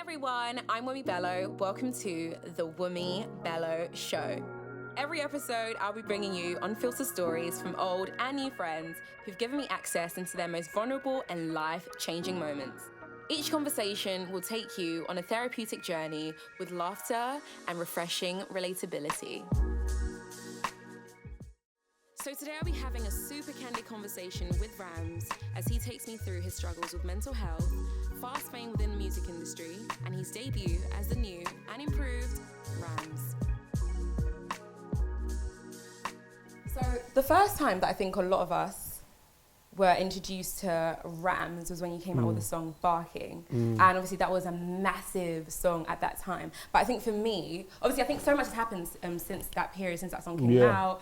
everyone, I'm Wunmi Bello. Welcome to the Wunmi Bello Show. Every episode, I'll be bringing you unfiltered stories from old and new friends who've given me access into their most vulnerable and life-changing moments. Each conversation will take you on a therapeutic journey with laughter and refreshing relatability. So today I'll be having a super candid conversation with Ramz as he takes me through his struggles with mental health, fast fame within the music industry, and his debut as the new and improved Ramz. So the first time that I think a lot of us were introduced to Ramz was when you came out with the song Barking. And obviously that was a massive song at that time. But I think for me, obviously I think so much has happened since that period, since that song came out.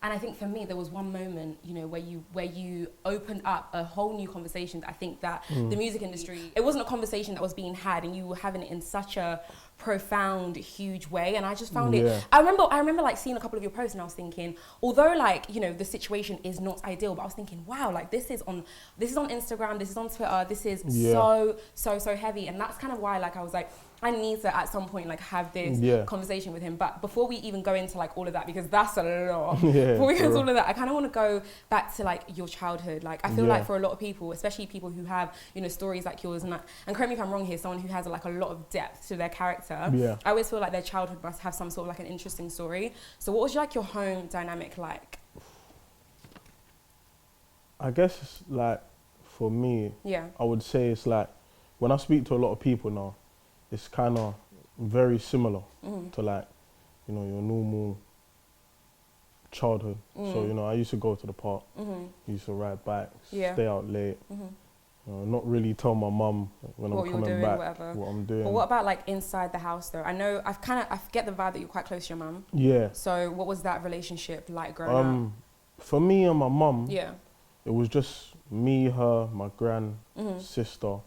And I think for me, there was one moment, you know, where you opened up a whole new conversation. That I think that the music industry, it wasn't a conversation that was being had, and you were having it in such a profound, huge way. And I just found it. I remember like seeing a couple of your posts, and I was thinking, although like you know the situation is not ideal, but I was thinking, wow, like this is on Instagram, this is on Twitter, this is so heavy, and that's kind of why like I was like, I need to at some point like have this conversation with him. But before we even go into like all of that, because that's a lot, before we go into all of that, I kind of want to go back to like your childhood. Like I feel like for a lot of people, especially people who have, you know, stories like yours, and correct me if I'm wrong here, someone who has like a lot of depth to their character, I always feel like their childhood must have some sort of like an interesting story. So what was like your home dynamic like? I guess it's like, for me, I would say it's like, when I speak to a lot of people now, it's kind of very similar to like, you know, your normal childhood. So, you know, I used to go to the park, used to ride bikes, stay out late, you know, not really tell my mum when I'm coming back what I'm doing. But what about like inside the house though? I know I get the vibe that you're quite close to your mum. Yeah. So what was that relationship like growing up? For me and my mum, it was just me, her, my grand, sister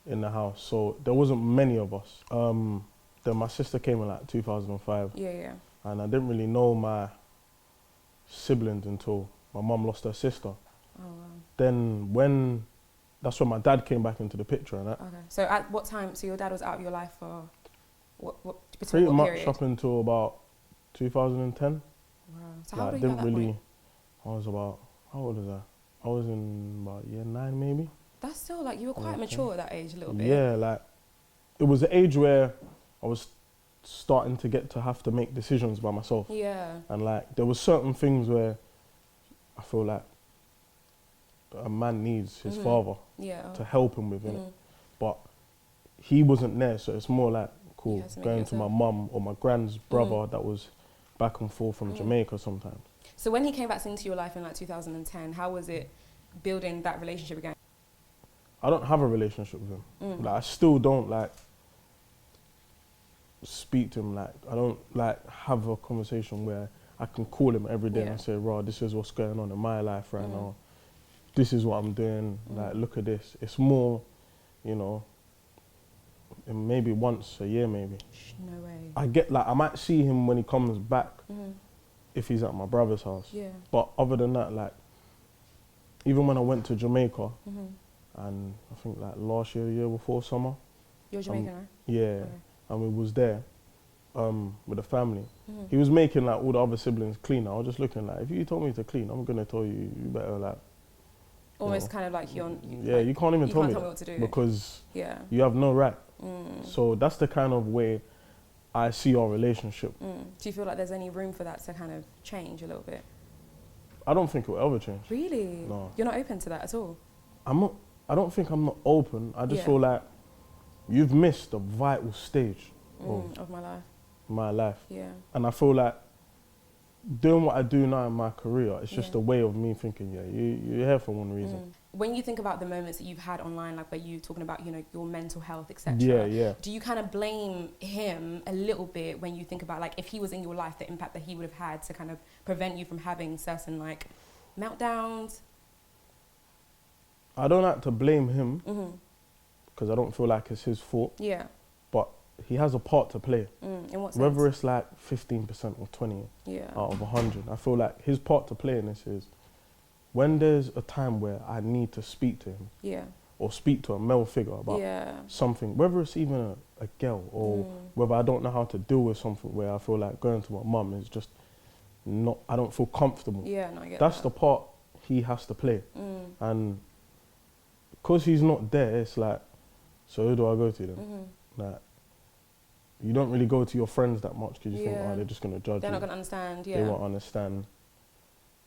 in the house. So there wasn't many of us. Then my sister came in like 2005. And I didn't really know my siblings until my mum lost her sister. Oh, wow. Then that's when my dad came back into the picture. And okay. So at what time, so your dad was out of your life for what pretty what much period? Up until about 2010. Wow. So like, how old were you at that point? How old was I? I was in about year 9 maybe. That's still like, you were quite mature at that age a little bit. Yeah, like it was the age where I was starting to get to have to make decisions by myself. Yeah. And like there was certain things where I feel like a man needs his father to help him with it. But he wasn't there, so it's more like cool going to my mum or my grand's brother that was back and forth from Jamaica sometimes. So when he came back into your life in like 2010, how was it building that relationship again? I don't have a relationship with him. Like I still don't like speak to him. Like I don't like have a conversation where I can call him every day and say, "Raw, this is what's going on in my life right now. This is what I'm doing. Like look at this." It's more, you know, maybe once a year, maybe. No way. I get like I might see him when he comes back if he's at my brother's house. Yeah. But other than that, like even when I went to Jamaica, and I think like last year, the year before summer. You're Jamaican, right? Yeah. Okay. And we was there with the family. He was making like all the other siblings clean. I was just looking like, if you told me to clean, I'm gonna tell you, you better like. Almost kind of like you can't even tell me what to do. Because you have no right. So that's the kind of way I see our relationship. Do you feel like there's any room for that to kind of change a little bit? I don't think it will ever change. Really? No. You're not open to that at all? I don't think I'm not open. I just feel like you've missed a vital stage of my life. My life. Yeah. And I feel like doing what I do now in my career, it's just a way of me thinking, you're here for one reason. When you think about the moments that you've had online, like where you're talking about, you know, your mental health, etc. Do you kind of blame him a little bit when you think about like if he was in your life, the impact that he would have had to kind of prevent you from having certain like meltdowns? I don't like to blame him because I don't feel like it's his fault. Yeah. But he has a part to play. In what sense? Whether it's like 15% or 20 out of 100. I feel like his part to play in this is when there's a time where I need to speak to him or speak to a male figure about something, whether it's even a girl or whether I don't know how to deal with something where I feel like going to my mum is just not, I don't feel comfortable. Yeah, no, I get That's that. the part he has to play. And because he's not there, it's like, so who do I go to then? Like, you don't really go to your friends that much because you think, oh, they're just going to judge you. They're not going to understand, They won't understand.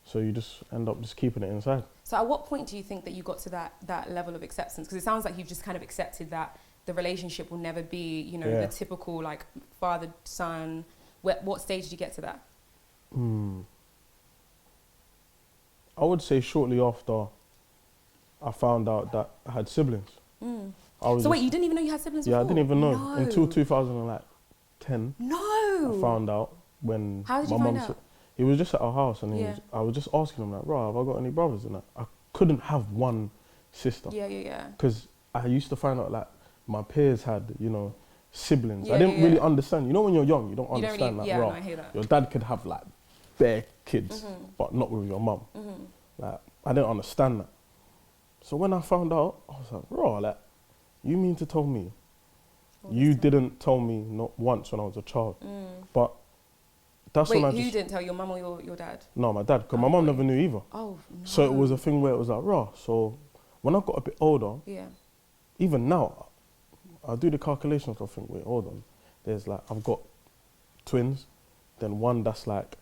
So you just end up just keeping it inside. So at what point do you think that you got to that level of acceptance? Because it sounds like you've just kind of accepted that the relationship will never be, you know, the typical like father-son. What stage did you get to that? I would say shortly after I found out that I had siblings. So wait, you didn't even know you had siblings before? Yeah, I didn't even know. No. Until 2010. No! I found out when How did you find out? He was just at our house and I was just asking him like, "Bro, have I got any brothers?" And I couldn't have one sister. Yeah. Because I used to find out like my peers had, you know, siblings. I didn't really understand. You know, when you're young, you don't understand that. No, I hear that. Your dad could have like bare kids, but not with your mum. Like, I didn't understand that. So when I found out, I was like, "Bro, like, you mean to tell me you didn't tell me not once when I was a child?" But that's Wait, when who didn't tell, your mum or your dad? No, my dad, because my mum never knew either. Oh, no. So it was a thing where it was like, raw. So when I got a bit older, even now, I do the calculations. I think, wait, hold on. There's like, I've got twins, then one that's like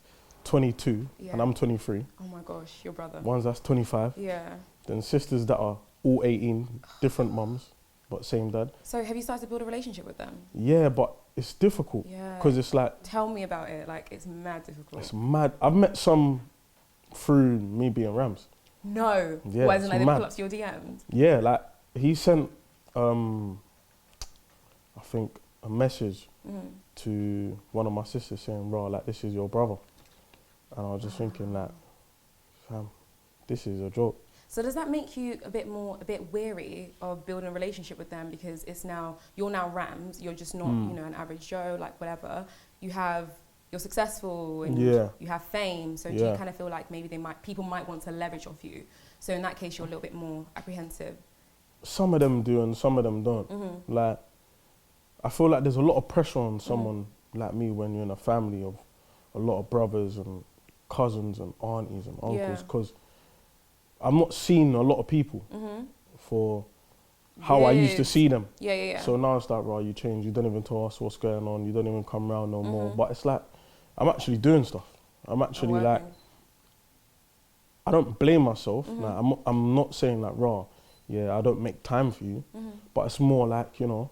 22, and I'm 23. Oh my gosh, your brother. One's that's 25. Yeah. Then sisters that are all 18, different mums, but same dad. So have you started to build a relationship with them? Yeah, but it's difficult. Yeah. Because it's like... Tell me about it. Like, it's mad difficult. It's mad. I've met some through me being Ramz. No. Yeah, Why, isn't like they pull up to your DMs? Yeah, like, he sent, I think, a message to one of my sisters saying, "Bro, like, this is your brother." And I was just thinking, like, fam, this is a joke. So does that make you a bit weary of building a relationship with them, because you're now Ramz, you're just not, you know, an average Joe, like whatever. You're successful and you have fame. So do you kind of feel like maybe people might want to leverage off you? So in that case, you're a little bit more apprehensive. Some of them do and some of them don't. Like, I feel like there's a lot of pressure on someone like me when you're in a family of a lot of brothers and cousins and aunties and uncles, because I'm not seeing a lot of people for how I used to see them. Yeah. So now it's like, right, you change, you don't even tell us what's going on, you don't even come around no more. But it's like, I'm actually doing stuff. I'm actually like, I don't blame myself. Like, I'm not saying like, raw, I don't make time for you. But it's more like, you know,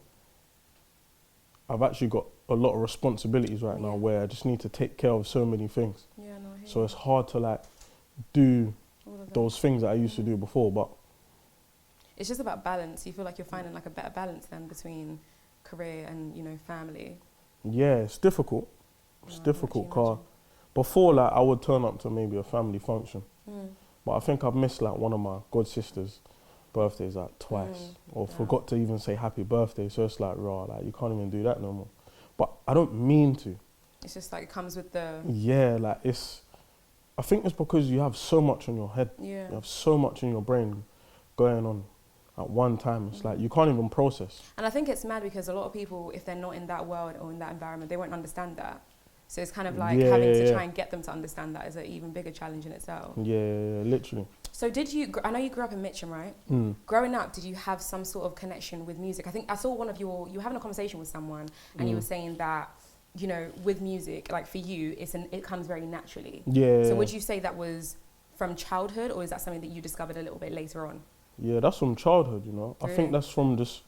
I've actually got a lot of responsibilities right now where I just need to take care of so many things. So it's hard to like do those things that I used to do before, but it's just about balance. You feel like you're finding like a better balance then between career and, you know, family. Yeah, it's difficult. It's difficult, because before, like, I would turn up to maybe a family function, but I think I've missed like one of my god sisters' birthdays like twice, or forgot to even say happy birthday. So it's like, raw, like, you can't even do that no more. But I don't mean to. It's just like it comes with the... Yeah, like, I think it's because you have so much on your head. Yeah. You have so much in your brain going on at one time. It's like you can't even process. And I think it's mad because a lot of people, if they're not in that world or in that environment, they won't understand that. So it's kind of like having to try and get them to understand that is an even bigger challenge in itself. Yeah, literally. So I know you grew up in Mitcham, right? Growing up, did you have some sort of connection with music? I think I saw you were having a conversation with someone and you were saying that, you know, with music, like for you, it comes very naturally. Yeah. So would you say that was from childhood, or is that something that you discovered a little bit later on? Yeah, that's from childhood, you know. Really? I think that's from just,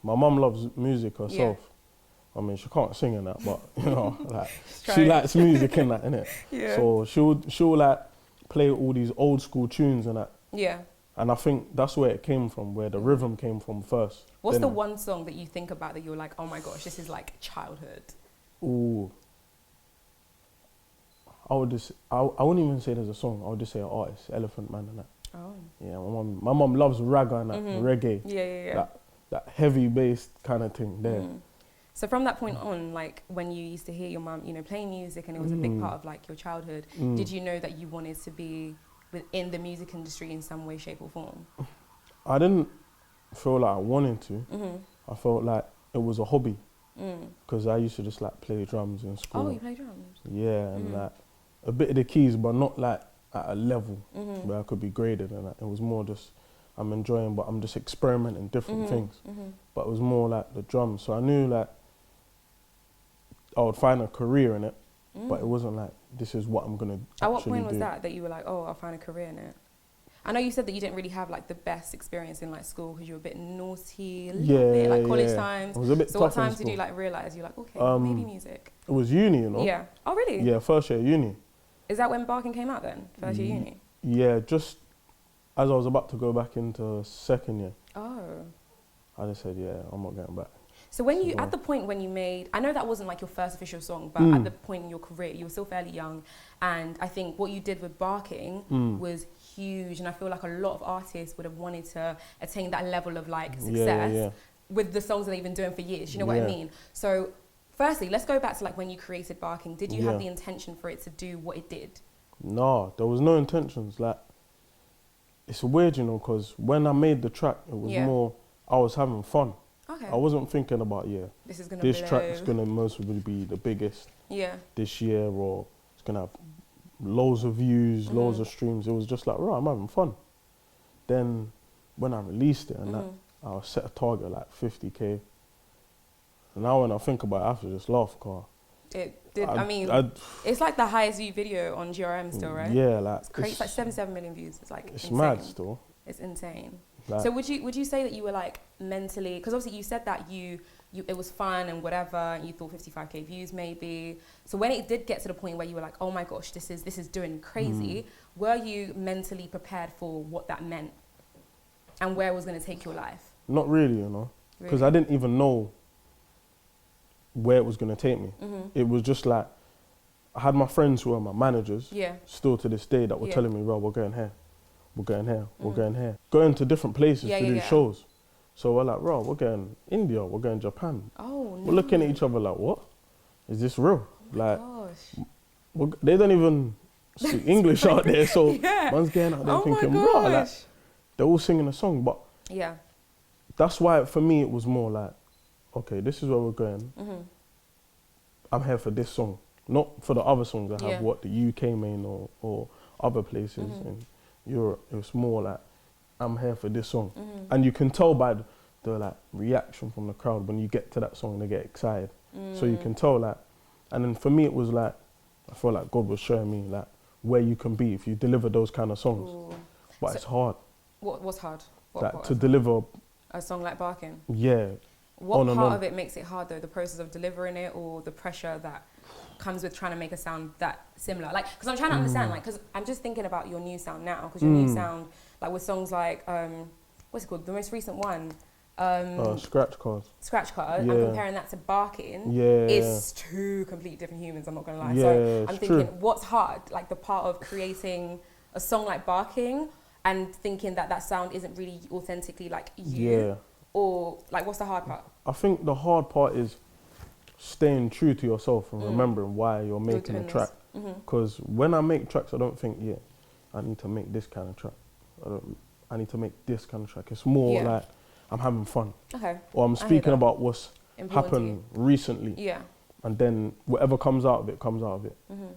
my mum loves music herself. I mean, she can't sing in that, but, you know, like, she likes music in that, innit? So she'll like play all these old school tunes and that. Yeah. And I think that's where it came from, where the rhythm came from first. What's the one song that you think about that you're like, oh my gosh, this is like childhood? Ooh. I wouldn't even say there's a song, I would just say an artist, Elephant Man and that. Oh. Yeah, my mum loves ragga and that, reggae. Yeah. That heavy bass kind of thing there. So from that point on, like when you used to hear your mum, you know, playing music and it was a big part of like your childhood, did you know that you wanted to be within the music industry in some way, shape or form? I didn't feel like I wanted to. I felt like it was a hobby. Mm. Because I used to just like play drums in school. Oh, you play drums? Yeah, and like a bit of the keys, but not like at a level where I could be graded. And it was more just I'm enjoying, but I'm just experimenting different things. But it was more like the drums. So I knew like I would find a career in it, but it wasn't like this is what I'm gonna. At what point was that you were like, oh, I'll find a career in it? I know you said that you didn't really have like the best experience in like school because you were a bit naughty, a little bit like college times. I was a bit so what times did you like realize you're like, okay, maybe music? It was uni, you know. Yeah. Oh really? Yeah, first year uni. Is that when Barking came out then? First year uni? Yeah, just as I was about to go back into second year. Oh. I just said, yeah, I'm not going back. So when you, at the point when you made, I know that wasn't like your first official song, but at the point in your career, you were still fairly young. And I think what you did with Barking was huge. And I feel like a lot of artists would have wanted to attain that level of like success with the songs that they've been doing for years. You know what I mean? So firstly, let's go back to like when you created Barking. Did you have the intention for it to do what it did? No, there was no intentions. Like, it's weird, you know, because when I made the track, it was more, I was having fun. Okay. I wasn't thinking about, this track is going to most probably be the biggest this year, or it's going to have loads of views, loads of streams. It was just like, right, I'm having fun. Then when I released it and that, I set a target like 50K. And now when I think about it, I have to just laugh, car. It's like the highest view video on GRM still, right? Yeah, like it's crazy. It's like 77 million views. It's like insane. Mad still. It's insane. Like, so would you say that you were like mentally, because obviously you said that you it was fun and whatever, and you thought 55K views maybe. So when it did get to the point where you were like, oh my gosh, this is doing crazy, were you mentally prepared for what that meant and where it was going to take your life? Not really, you know, because I didn't even know where it was going to take me. It was just like, I had my friends who are my managers, still to this day, that were telling me, Rob, we're going here, we're going here, we're going here. Going to different places to do shows. So we're like, Rob, we're going India, we're going Japan. Oh, no. We're looking at each other like, what? Is this real? Like, they don't even speak English out there, so man's getting out there thinking, bro, like, they're all singing a song, but that's why for me it was more like, okay, this is where we're going. I'm here for this song, not for the other songs that have what the UK main or other places in Europe. It was more like, I'm here for this song. And you can tell by the like reaction from the crowd when you get to that song, they get excited. So you can tell like, and then for me it was like, I feel like God was showing me like where you can be if you deliver those kind of songs. Ooh. But so it's hard. What's hard? What to deliver a song like Barking? Yeah. What part of it makes it hard though? The process of delivering it or the pressure that comes with trying to make a sound that similar? Like, because I'm trying to understand, like, because I'm just thinking about your new sound now, because your new sound, like with songs like, what's it called? The most recent one. Scratch Card. Scratch Card. I'm comparing that to Barking. It's two completely different humans, I'm not going to lie. So I'm thinking, what's hard? Like the part of creating a song like Barking and thinking that that sound isn't really authentically like you. Or like, what's the hard part? I think the hard part is staying true to yourself and remembering why you're making a track. Because when I make tracks, I don't think, I need to make this kind of track. I need to make this kind of track. It's more like I'm having fun. Okay. Or I'm speaking about what's happened recently. And then whatever comes out of it, comes out of it.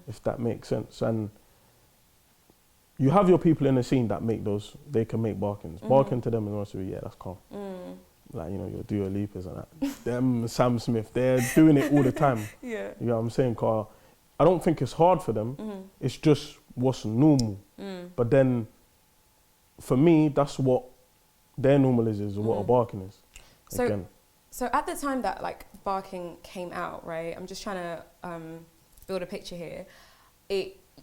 If that makes sense. And you have your people in the scene that make those, they can make Barkings. Barking to them is also, that's calm. Like, you know, your Dua Lipas and that. Them, Sam Smith, they're doing it all the time. You know what I'm saying? Cause I don't think it's hard for them. It's just what's normal. But then, for me, that's what their normal is what a Barking is. So at the time that like Barking came out, right? I'm just trying to build a picture here.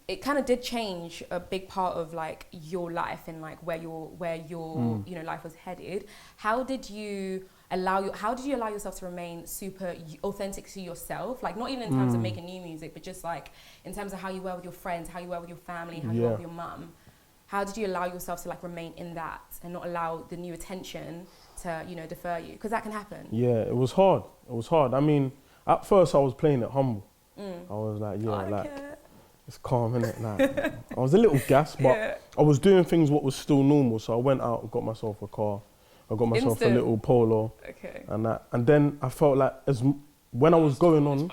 It kind of did change a big part of like your life and like where your you know life was headed. How did you allow yourself to remain super authentic to yourself? Like not even in terms of making new music, but just like in terms of how you were with your friends, how you were with your family, how you were with your mum. How did you allow yourself to like remain in that and not allow the new attention to, you know, defer you? Because that can happen. Yeah, it was hard. It was hard. I mean, at first I was playing it humble. I was like, it's calm, innit? Like, I was a little gassed, but I was doing things what was still normal. So I went out and got myself a car. I got myself Instant. a little polo. Okay. And that. And then I felt like when I was going on,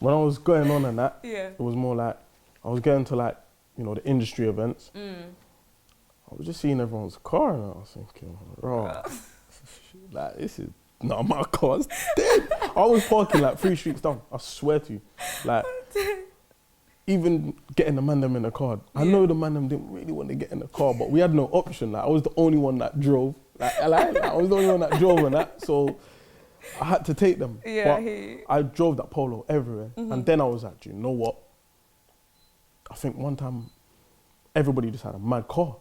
when I was going on and that, it was more like, I was going to like, you know, the industry events. I was just seeing everyone's car and I was thinking, raw, like this is not my car, it's dead. I was parking like 3 streets down, I swear to you. Like, even getting the man them in the car. I know the man them didn't really want to get in the car, but we had no option. Like, I was the only one that drove. Like, I was the only one that drove and that, so I had to take them. But I drove that polo everywhere. And then I was like, do you know what? I think one time, everybody just had a mad car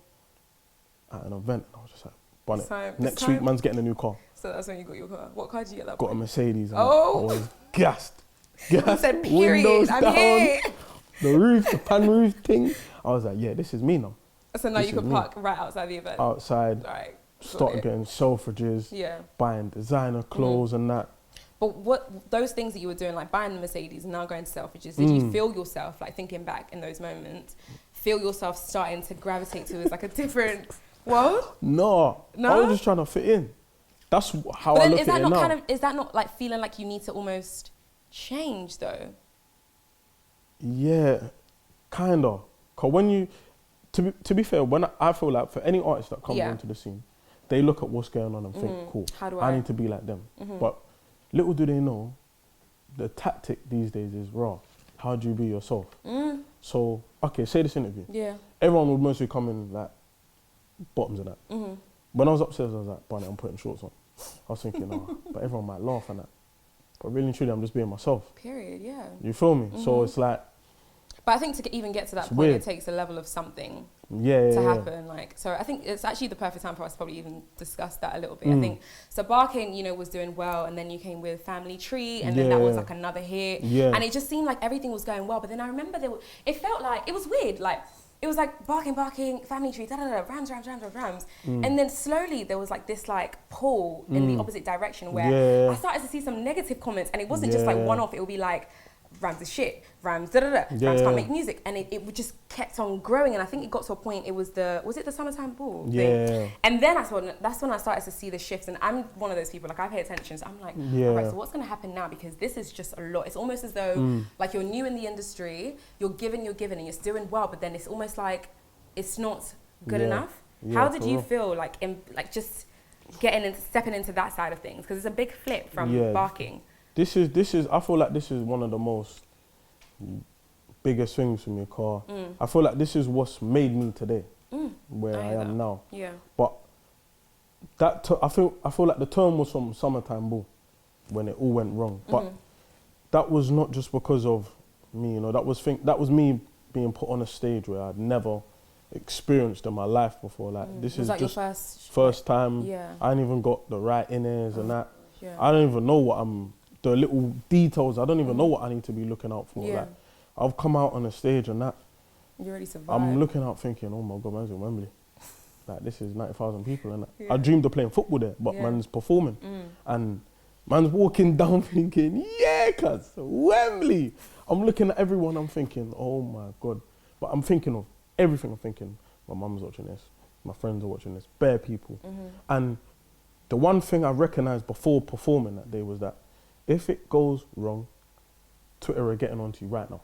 at an event. I was just like, bun it. Next week, man's getting a new car. So that's when you got your car. What car did you get that Got a Mercedes. And I was gassed. I said, period, windows I'm down, here. the roof, the pan roof thing. I was like, yeah, this is me now. So now you can park right outside the event? Outside. Right. Started getting Selfridges, buying designer clothes and that. But what those things that you were doing, like buying the Mercedes and now going to Selfridges, did you feel yourself, like thinking back in those moments, feel yourself starting to gravitate towards like a different world? No? I was just trying to fit in. That's how I look at it now. Is that not like feeling like you need to almost change though? Yeah, kind of. Cause when you, to be fair, when I feel like for any artist that comes into the scene, they look at what's going on and think, cool, how do I need to be like them. But little do they know, the tactic these days is raw. How do you be yourself? So, okay, say this interview. Everyone would mostly come in like bottoms and that. When I was upstairs, I was like, Barney, I'm putting shorts on. I was thinking, oh, but everyone might laugh and that. But really and truly, I'm just being myself. Period, yeah. You feel me? So it's like... But I think to even get to that point, it takes a level of something to happen. Like, so I think it's actually the perfect time for us to probably even discuss that a little bit. I think, so Barking, you know, was doing well, and then you came with Family Tree, and then that was like another hit. And it just seemed like everything was going well. But then I remember it felt like, it was weird, like, it was like Barking, Family Tree, Ramz. And then slowly there was like this like pull in the opposite direction where I started to see some negative comments, and it wasn't just like one off, it would be like, Ramz is shit, Ramz Ramz can't make music, and it just kept on growing. And I think it got to a point, was it the Summertime Ball thing? And then that's when I started to see the shifts, and I'm one of those people, like I pay attention, so I'm like, all right, so what's going to happen now? Because this is just a lot. It's almost as though like you're new in the industry, you're giving, and you're doing well, but then it's almost like it's not good enough. How did you feel like just stepping into that side of things? Because it's a big flip from Barking. This is. I feel like this is one of the most biggest things for me, car. I feel like this is what's made me today, where I am now. Yeah. But I feel like the term was from Summertime Ball, when it all went wrong. But that was not just because of me, you know. That was me being put on a stage where I'd never experienced in my life before. Like this is just your first time. I ain't even got the right in-ears and that. I don't even know what the little details, I don't even know what I need to be looking out for. Like, I've come out on a stage and that. You already survived. I'm looking out thinking, oh my God, man's in Wembley. Like, this is 90,000 people and that. I dreamed of playing football there, but man's performing. And man's walking down thinking, yeah, cuz, Wembley. I'm looking at everyone, I'm thinking, oh my God. But I'm thinking of everything. I'm thinking, my mum's watching this, my friends are watching this, bare people. And the one thing I recognised before performing that day was that if it goes wrong, Twitter are getting onto you right now,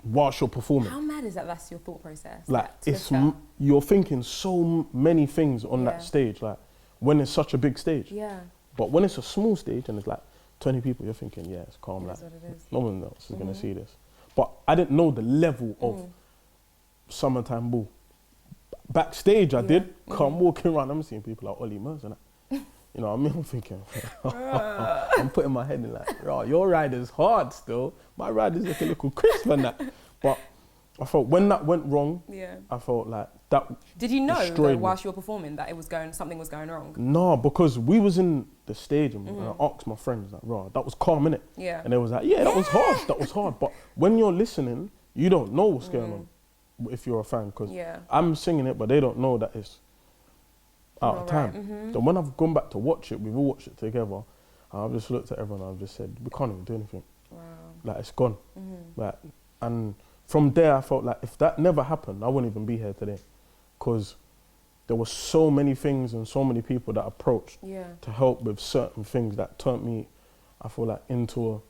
whilst you're performing. How mad is that? That's your thought process. Like you're thinking so many things on that stage. Like when it's such a big stage. But when it's a small stage and it's like 20 people, you're thinking, yeah, it's calm. Like no one else is gonna see this. But I didn't know the level of Summertime Ball. Backstage, I did. I'm walking around, I'm seeing people like Ollie Murs and that. You know what I mean? I'm thinking, I'm putting my head in like, your ride is hard still. My ride is like a little crisp and that. But I felt when that went wrong, I felt like that. Did you know though, whilst you were performing that something was going wrong? No, because we was in the stage and I asked my friends like, that was calm, innit? And they was like, that was hard, that was hard. But when you're listening, you don't know what's going on if you're a fan, because I'm singing it, but they don't know that it's out of time. So when I've gone back to watch it, we've all watched it together, I've just looked at everyone and I've just said, we can't even do anything. Like, it's gone. Like, and from there I felt like if that never happened, I wouldn't even be here today. Because there were so many things and so many people that approached to help with certain things that turned me, I feel like, into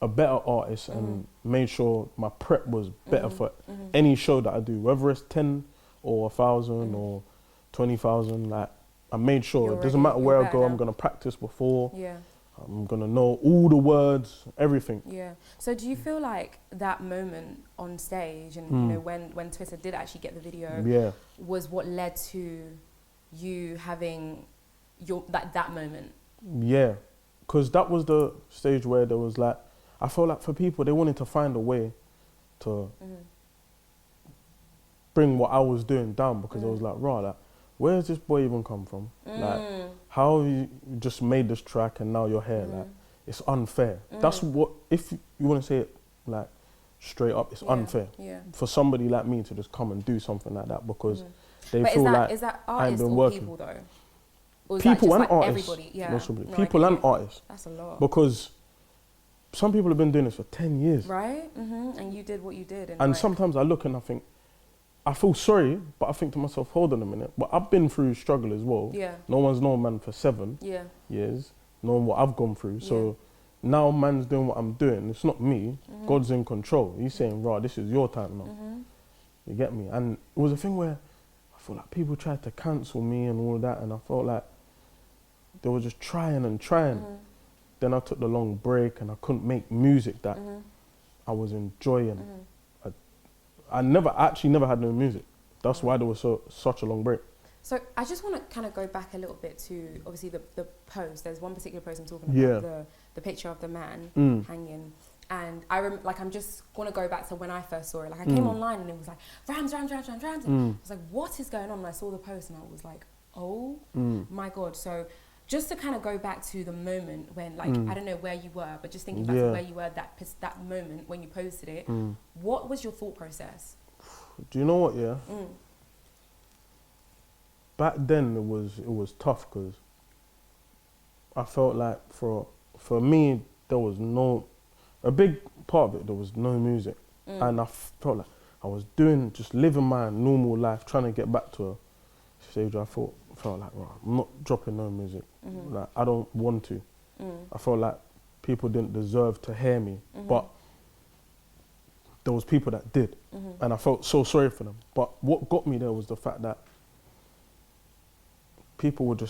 a better artist and made sure my prep was better for any show that I do, whether it's 10 or 1,000 or 20,000. Like, I made sure it doesn't matter where I go, I'm gonna practice before. I'm gonna know all the words, everything. So do you feel like that moment on stage and you know when Twitter did actually get the video was what led to you having that moment? Yeah, because that was the stage where there was like, I felt like for people, they wanted to find a way to bring what I was doing down, because it was like, raw, like, where's this boy even come from? Like, how you just made this track and now you're here? Like, it's unfair. That's what, if you want to say it like straight up, it's unfair for somebody like me to just come and do something like that, because they feel like is that artists been or working. people though? Or is people that just and like artists. Everybody? No, people and artists. That's a lot. Because some people have been doing this for 10 years. Right? And you did what you did. And like, sometimes I look and I think, I feel sorry, but I think to myself, hold on a minute. But I've been through struggle as well. No one's known man for 7 years, knowing what I've gone through. So now man's doing what I'm doing. It's not me. God's in control. He's saying, right, this is your time now. You get me? And it was a thing where I feel like people tried to cancel me and all of that. And I felt like they were just trying and trying. Then I took the long break and I couldn't make music that I was enjoying. I never had no music. That's why there was such a long break. So I just want to kind of go back a little bit to, obviously, the post. There's one particular post I'm talking about, the picture of the man hanging. And I'm just going to go back to when I first saw it. Like, I came online and it was like, Ramz. And I was like, what is going on? And I saw the post and I was like, oh my God. So just to kind of go back to the moment when, like, I don't know where you were, but just thinking back to where you were that moment when you posted it, what was your thought process? Do you know what, back then it was tough, because I felt like for me, there was a big part of it, there was no music. And I felt like I was just living my normal life, trying to get back to a stage where I felt like, right, I'm not dropping no music. Like, I don't want to. I felt like people didn't deserve to hear me, but there was people that did, and I felt so sorry for them. But what got me there was the fact that people would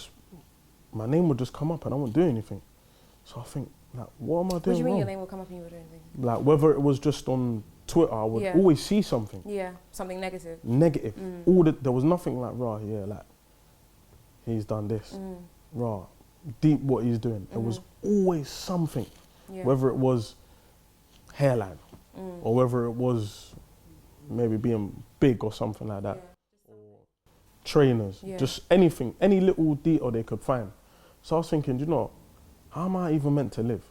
my name would just come up and I wouldn't do anything. So I think, like, what am I doing wrong? What do you mean your name would come up and you wouldn't do anything? Like, whether it was just on Twitter, I would always see something. Something negative. There was nothing like, raw, like, he's done this. Raw, deep what he's doing. It was always something. Whether it was hairline or whether it was maybe being big or something like that. Or trainers, just anything, any little detail they could find. So I was thinking, you know, how am I even meant to live?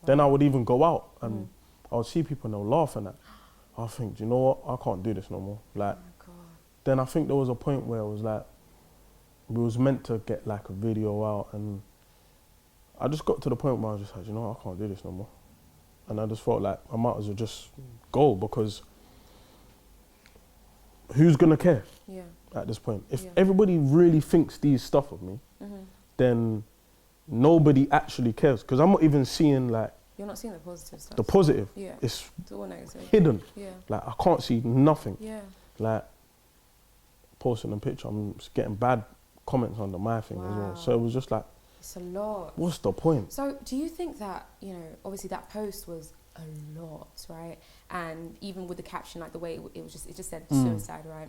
Then I would even go out and I would see people and they'll laugh at that. I think, do you know what? I can't do this no more. Like, then I think there was a point where it was like, we was meant to get like a video out, and I just got to the point where I was just like, you know what? I can't do this no more. And I just felt like I might as well just go, because who's gonna care at this point? If everybody really thinks these stuff of me, then nobody actually cares, because I'm not even seeing like... You're not seeing the positive stuff. The positive. It's all negative. Hidden. Like, I can't see nothing. Like, posting a picture, I'm just getting bad comments under my thing as well. So it was just like... It's a lot. What's the point? So do you think that, you know, obviously that post was a lot, right? And even with the caption, like the way it just said suicide, right?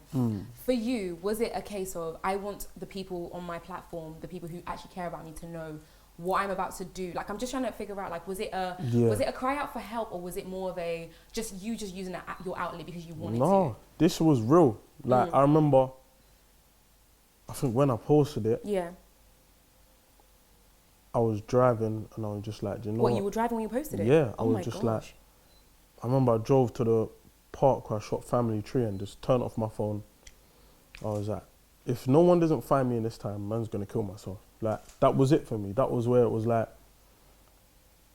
For you, was it a case of, I want the people on my platform, the people who actually care about me, to know what I'm about to do? Like, I'm just trying to figure out, like, was it a cry out for help, or was it more of a just using your outlet because you wanted to? No, this was real. Like, I remember, I think when I posted it, I was driving and I was just like, do you know what? You were driving when you posted it? Yeah, I was just like, I remember I drove to the park where I shot Family Tree and just turned off my phone. I was like, if no one doesn't find me in this time, man's gonna kill myself. Like, that was it for me. That was where it was like,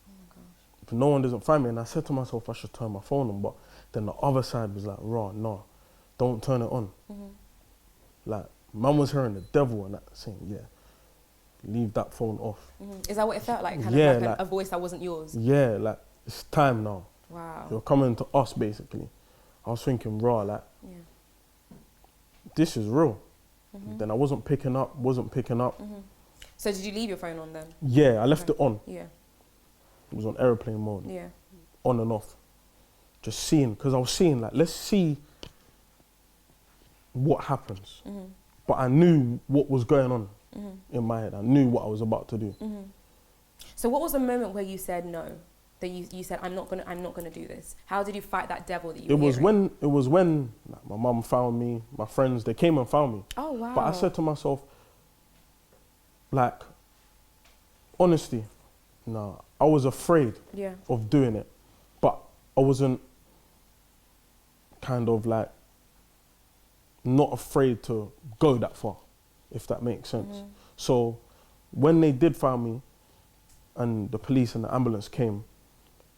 oh my gosh. If no one doesn't find me, and I said to myself I should turn my phone on, but then the other side was like, raw, no, don't turn it on. Like, mum was hearing the devil and that, saying, yeah, leave that phone off. Is that what it felt like? Kind yeah, of like a voice that wasn't yours? Yeah, like, it's time now. Wow. You're coming to us, basically. I was thinking, raw, like, this is real. Then I wasn't picking up. So did you leave your phone on then? Yeah, I left it on. Yeah. It was on airplane mode. Yeah. On and off. Just seeing, because I was seeing, like, let's see what happens. But I knew what was going on in my head. I knew what I was about to do. So what was the moment where you said no? That you said, I'm not gonna do this. How did you fight that devil that you were hearing? It was when like, my mum found me, my friends, they came and found me. Oh, wow. But I said to myself, like, honesty, no, I was afraid of doing it. But I wasn't kind of like, not afraid to go that far, if that makes sense. So when they did find me and the police and the ambulance came,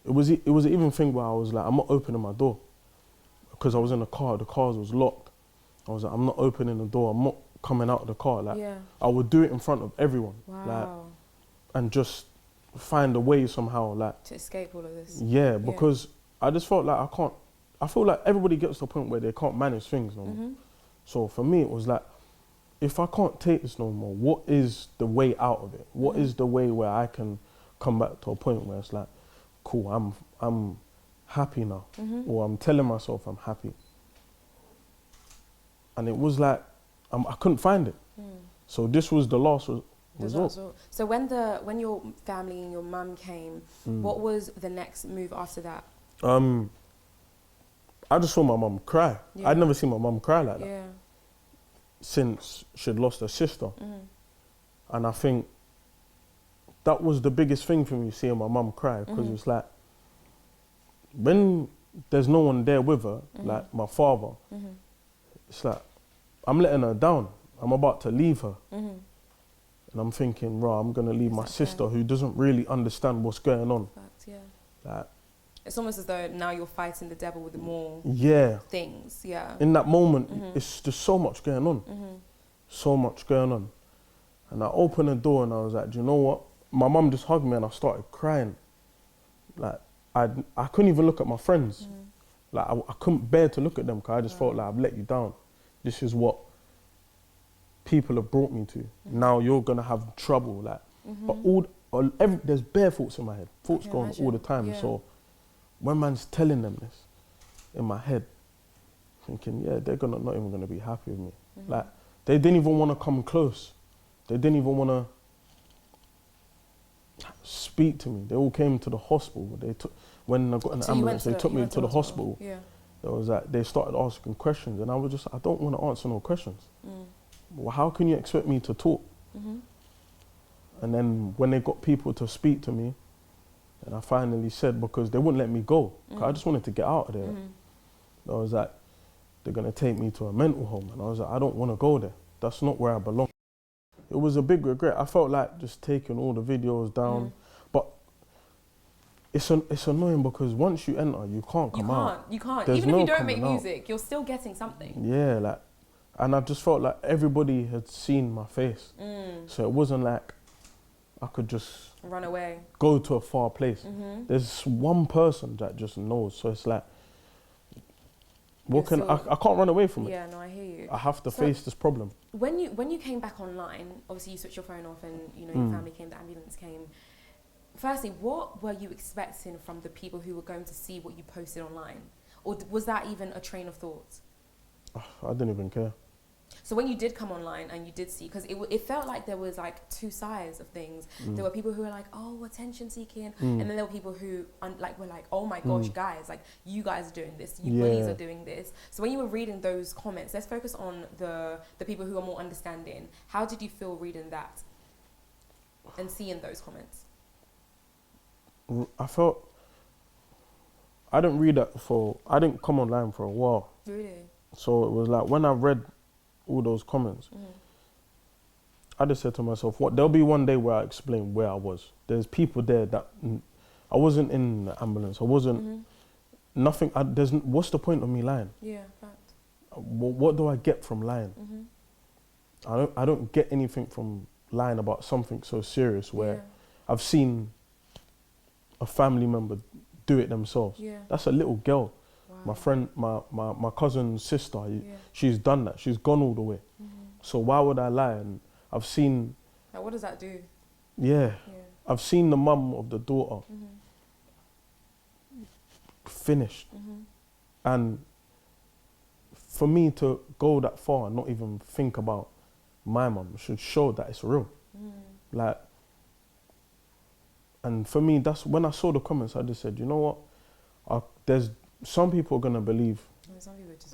it was an even thing where I was like, I'm not opening my door because I was in the car was locked. I was like, I'm not opening the door, I'm not coming out of the car. Like, I would do it in front of everyone. Wow. Like, and just find a way somehow, like, to escape all of this. Yeah, because I just felt like I feel like everybody gets to a point where they can't manage things no more. So for me, it was like, if I can't take this no more, what is the way out of it? What is the way where I can come back to a point where it's like, cool, I'm happy now, or I'm telling myself I'm happy. And it was like, I couldn't find it. So this was the last result. So when your family and your mum came, what was the next move after that? I just saw my mum cry. I'd never seen my mum cry like that since she'd lost her sister. And I think that was the biggest thing for me, seeing my mum cry, because it was like, when there's no one there with her, like my father, it's like, I'm letting her down. I'm about to leave her. And I'm thinking, right, I'm gonna leave my sister who doesn't really understand what's going on. Like, it's almost as though now you're fighting the devil with more things. In that moment, it's just so much going on. So much going on. And I opened the door and I was like, do you know what? My mum just hugged me and I started crying. Like, I couldn't even look at my friends. Like, I couldn't bear to look at them because I just felt like I've let you down. This is what people have brought me to. Now you're gonna have trouble. Like, but there's bare thoughts in my head. Thoughts going all the time. So when man's telling them this in my head, thinking, yeah, they're not even gonna be happy with me. Like, they didn't even want to come close. They didn't even want to speak to me. They all came to the hospital. When I got in the ambulance, they took me to the hospital. There was like, they started asking questions and I was just, I don't want to answer no questions. Well, how can you expect me to talk? And then when they got people to speak to me, and I finally said, because they wouldn't let me go, I just wanted to get out of there. I was like, they're gonna take me to a mental home. And I was like, I don't wanna go there. That's not where I belong. It was a big regret. I felt like just taking all the videos down. But it's annoying because once you enter, you can't come out. You can't. There's Even if no you don't make coming music, you're still getting something. Yeah, like, and I just felt like everybody had seen my face. So it wasn't like I could just run away, go to a far place. There's one person that just knows. So it's like, I can't run away from it. Yeah, no, I hear you. I have to face this problem. When you came back online, obviously you switched your phone off and your family came, the ambulance came. Firstly, what were you expecting from the people who were going to see what you posted online? Or was that even a train of thought? I didn't even care. So when you did come online and you did see, because it felt like there was like two sides of things. There were people who were like, oh, attention seeking. And then there were people who were like, oh my gosh, guys, like you guys are doing this, you bullies are doing this. So when you were reading those comments, let's focus on the people who are more understanding. How did you feel reading that and seeing those comments? I felt, I didn't come online for a while. Really? So it was like, when I read all those comments, I just said to myself, there'll be one day where I explain where I was. There's people there that, I wasn't in the ambulance, I wasn't, what's the point of me lying? Yeah, fact. What do I get from lying? I don't get anything from lying about something so serious where I've seen a family member do it themselves. Yeah. That's a little girl. Wow. My friend, my cousin's sister, she's done that. She's gone all the way. So why would I lie? And I've seen... Like, what does that do? Yeah. I've seen the mum of the daughter finished. And for me to go that far and not even think about my mum should show that it's real. Like, and for me, that's when I saw the comments, I just said, you know what? There's some people are gonna believe,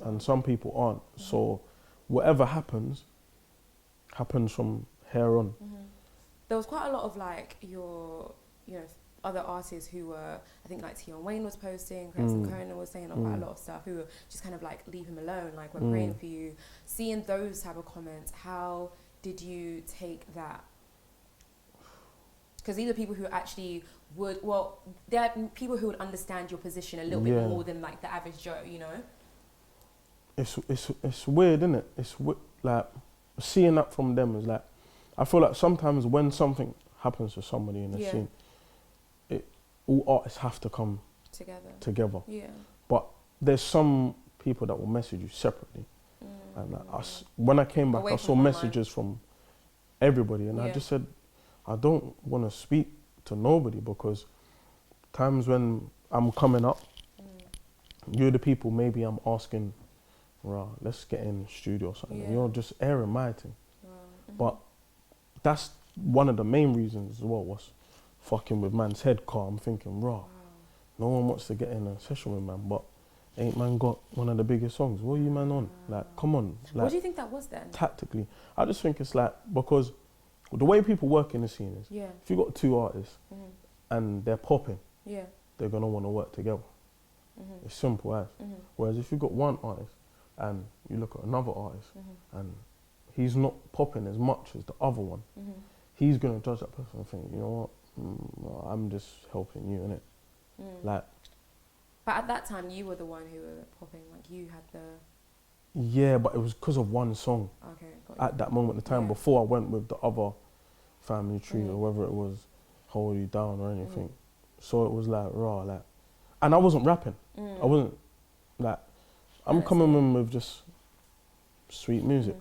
and some people aren't. So, whatever happens from here on. There was quite a lot of like your, other artists who were, I think like Tion Wayne was posting, Chris and Conan was saying quite a lot of stuff, who were just kind of like, leave him alone, like we're praying for you. Seeing those type of comments, how did you take that? Because these are people who actually would, they're people who would understand your position a little bit more than like the average Joe, It's weird, isn't it? Like, seeing that from them is like, I feel like sometimes when something happens to somebody in the scene, all artists have to come together. Yeah. But there's some people that will message you separately. And when I came back, I saw messages from everybody, and I just said, I don't want to speak to nobody, because times when I'm coming up, you're the people maybe I'm asking, right, let's get in the studio or something. And you're just airing my thing. But that's one of the main reasons as well, was fucking with man's head, car. I'm thinking, no one wants to get in a session with man, but ain't man got one of the biggest songs? What are you man on? Like, come on. Like, what do you think that was then? Tactically, I just think it's like, because the way people work in the scene is, if you got two artists and they're popping, they're gonna want to work together. It's simple as. Whereas if you've got one artist and you look at another artist and he's not popping as much as the other one, he's gonna judge that person and think, you know what, I'm just helping you, innit? Like. But at that time, you were the one who were popping. Like, you had the. Yeah, but it was because of one song. Okay. At that moment in time, before I went with the other family tree or whether it was Hold You Down or anything. So it was like raw, like, and I wasn't rapping. I wasn't like. I'm coming in with just sweet music,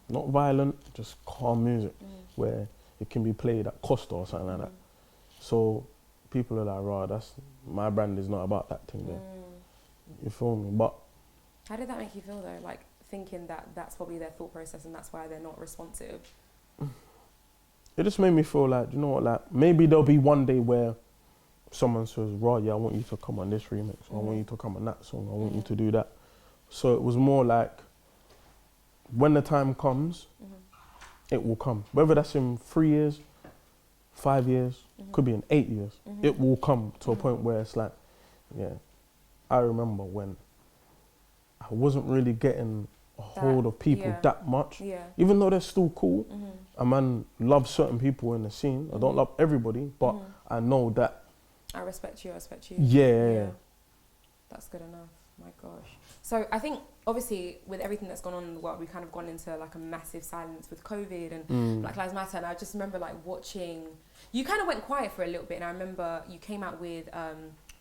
not violent, just calm music, where it can be played at Costa or something like that. So people are like, "Raw, that's my brand is not about that thing there." You feel me? But how did that make you feel though? Like thinking that that's probably their thought process and that's why they're not responsive. It just made me feel like, you know what? Like maybe there'll be one day where someone says, "Raw, yeah, I want you to come on this remix. Or I want you to come on that song. I want you to do that." So it was more like, when the time comes, it will come. Whether that's in 3 years, 5 years, could be in 8 years. It will come to a point where it's like, I remember when I wasn't really getting a hold of people that much. Even though they're still cool, a man loves certain people in the scene. I don't love everybody, but I know that. I respect you. Yeah. That's good enough. My gosh. So I think obviously with everything that's gone on in the world, we've kind of gone into like a massive silence with COVID and Black Lives Matter. And I just remember like watching, you kind of went quiet for a little bit. And I remember you came out with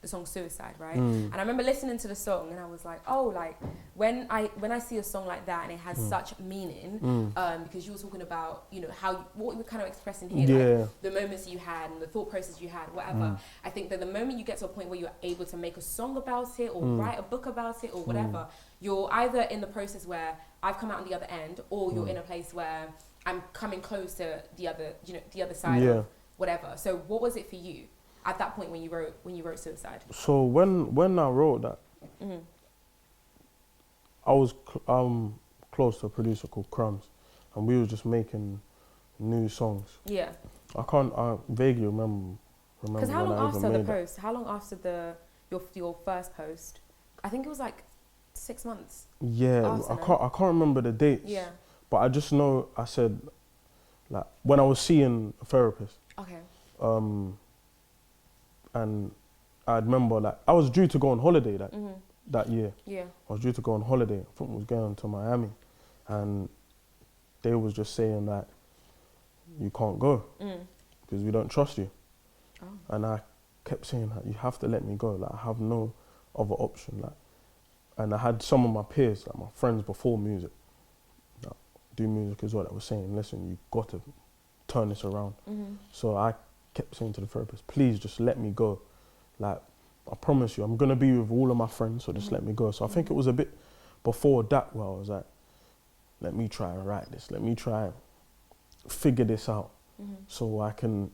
the song Suicide, right? And I remember listening to the song and I was like, oh, like when I see a song like that and it has such meaning, because you were talking about, you know, what you were kind of expressing here, like the moments you had and the thought process you had, whatever. I think that the moment you get to a point where you're able to make a song about it or write a book about it or whatever, you're either in the process where I've come out on the other end, or you're in a place where I'm coming close to the other side of whatever. So what was it for you at that point when you wrote Suicide? So when I wrote that, I was close to a producer called Ramz, and we were just making new songs. Yeah. I vaguely remember. Because how long after the post? How long after your first post? I think it was like 6 months. Yeah, I can't remember the dates. Yeah. But I just know I said, like, when I was seeing a therapist. Okay. And I remember, like, I was due to go on holiday that year. Yeah. I was due to go on holiday. I think I was going to Miami, and they was just saying that you can't go because we don't trust you. Oh. And I kept saying that you have to let me go. Like, I have no other option. Like, and I had some of my peers, like my friends before music, that do music as well, that were saying, listen, you got to turn this around. So I kept saying to the therapist, please just let me go. Like, I promise you, I'm going to be with all of my friends, so just let me go. So I think it was a bit before that where I was like, let me try and write this. Let me try and figure this out so I can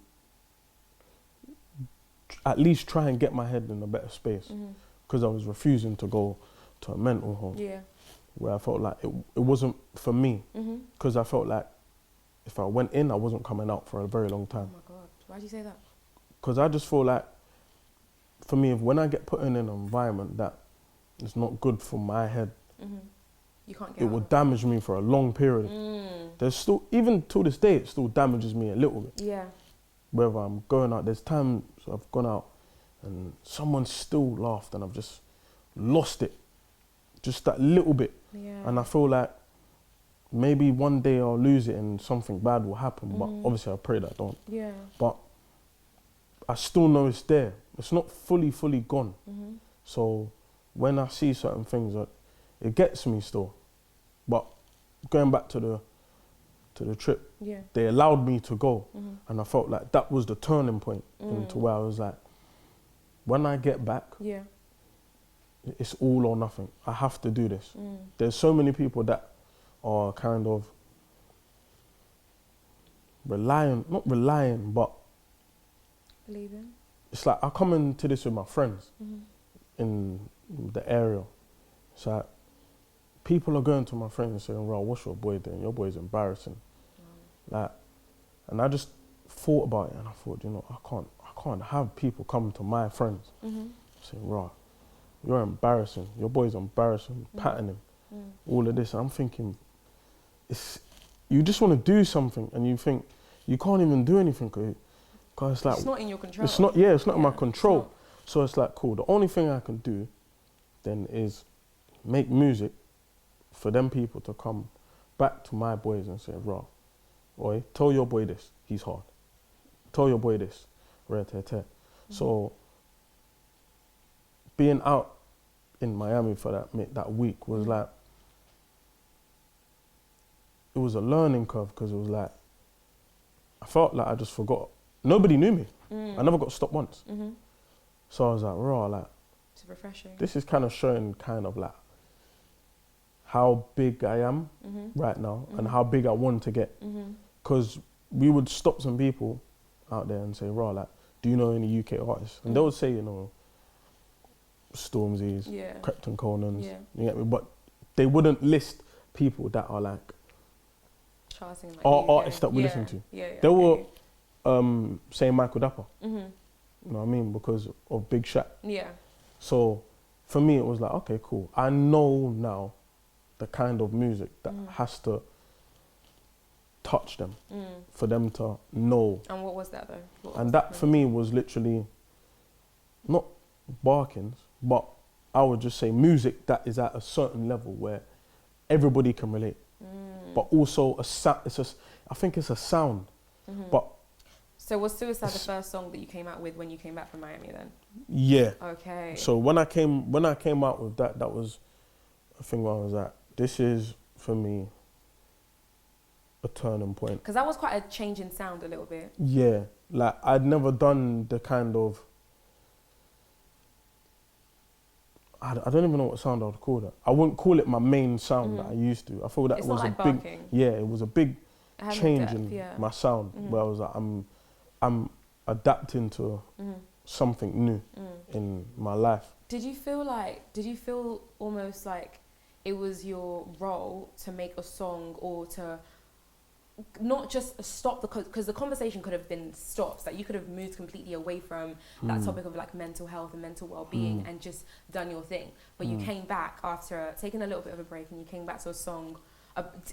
at least try and get my head in a better space. Because I was refusing to go to a mental home where I felt like it wasn't for me. Because I felt like if I went in, I wasn't coming out for a very long time. Oh my God, why do you say that? Because I just feel like, for me, when I get put in an environment that is not good for my head, you can't get it would damage me for a long period. There's still, even to this day, it still damages me a little bit. Yeah. Whether I'm going out, there's times I've gone out and someone still laughed and I've just lost it. Just that little bit. Yeah. And I feel like maybe one day I'll lose it and something bad will happen, but obviously I pray that I don't. Yeah. But I still know it's there. It's not fully gone. So when I see certain things, it gets me still. But going back to the trip, they allowed me to go. And I felt like that was the turning point into where I was like, when I get back, it's all or nothing. I have to do this. There's so many people that are kind of not relying, but believing. It's like I come into this with my friends in the area. It's like people are going to my friends and saying, "Ro, what's your boy doing? Your boy's embarrassing." Like, and I just thought about it and I thought, you know, I can't have people come to my friends saying, "Ro, you're embarrassing. Your boy's embarrassing, patting him, all of this." And I'm thinking, you just want to do something and you think you can't even do anything because it's like it's not in your control. It's not in my control. So it's like, cool, the only thing I can do then is make music for them people to come back to my boys and say, "Raw, boy, tell your boy this, he's hard. Tell your boy this, So being out in Miami for that week was like, it was a learning curve because it was like, I felt like I just forgot. Nobody knew me. I never got stopped once. So I was like, raw, like, it's refreshing. This is kind of showing kind of like how big I am right now and how big I want to get. Because we would stop some people out there and say, raw, like, do you know any UK artists? And they would say, you know, Stormzy's, Krypton Conan's, you get me? But they wouldn't list people that are like, charting, like artists that we listen to. They were saying Michael Dapper. You know what I mean? Because of Big Shaq. Yeah. So for me, it was like, okay, cool. I know now the kind of music that has to touch them for them to know. And what was that though? And that for me was literally not Barkins, but I would just say music that is at a certain level where everybody can relate. But also I think it's a sound. But so was Suicide the first song that you came out with when you came back from Miami then? Yeah. Okay. So when I came out with that was a thing where I was like, this is for me a turning point. Because that was quite a change in sound a little bit. Yeah. Like I'd never done the kind of, I don't even know what sound I would call that. I wouldn't call it my main sound that I used to. I thought that it's was not like a barking. big, it was a big change in my sound where I was like, I'm adapting to something new in my life. Did you feel almost like it was your role to make a song or to not just stop because the conversation could have been stopped, that you could have moved completely away from that topic of like mental health and mental well-being and just done your thing, but you came back after taking a little bit of a break and you came back to a song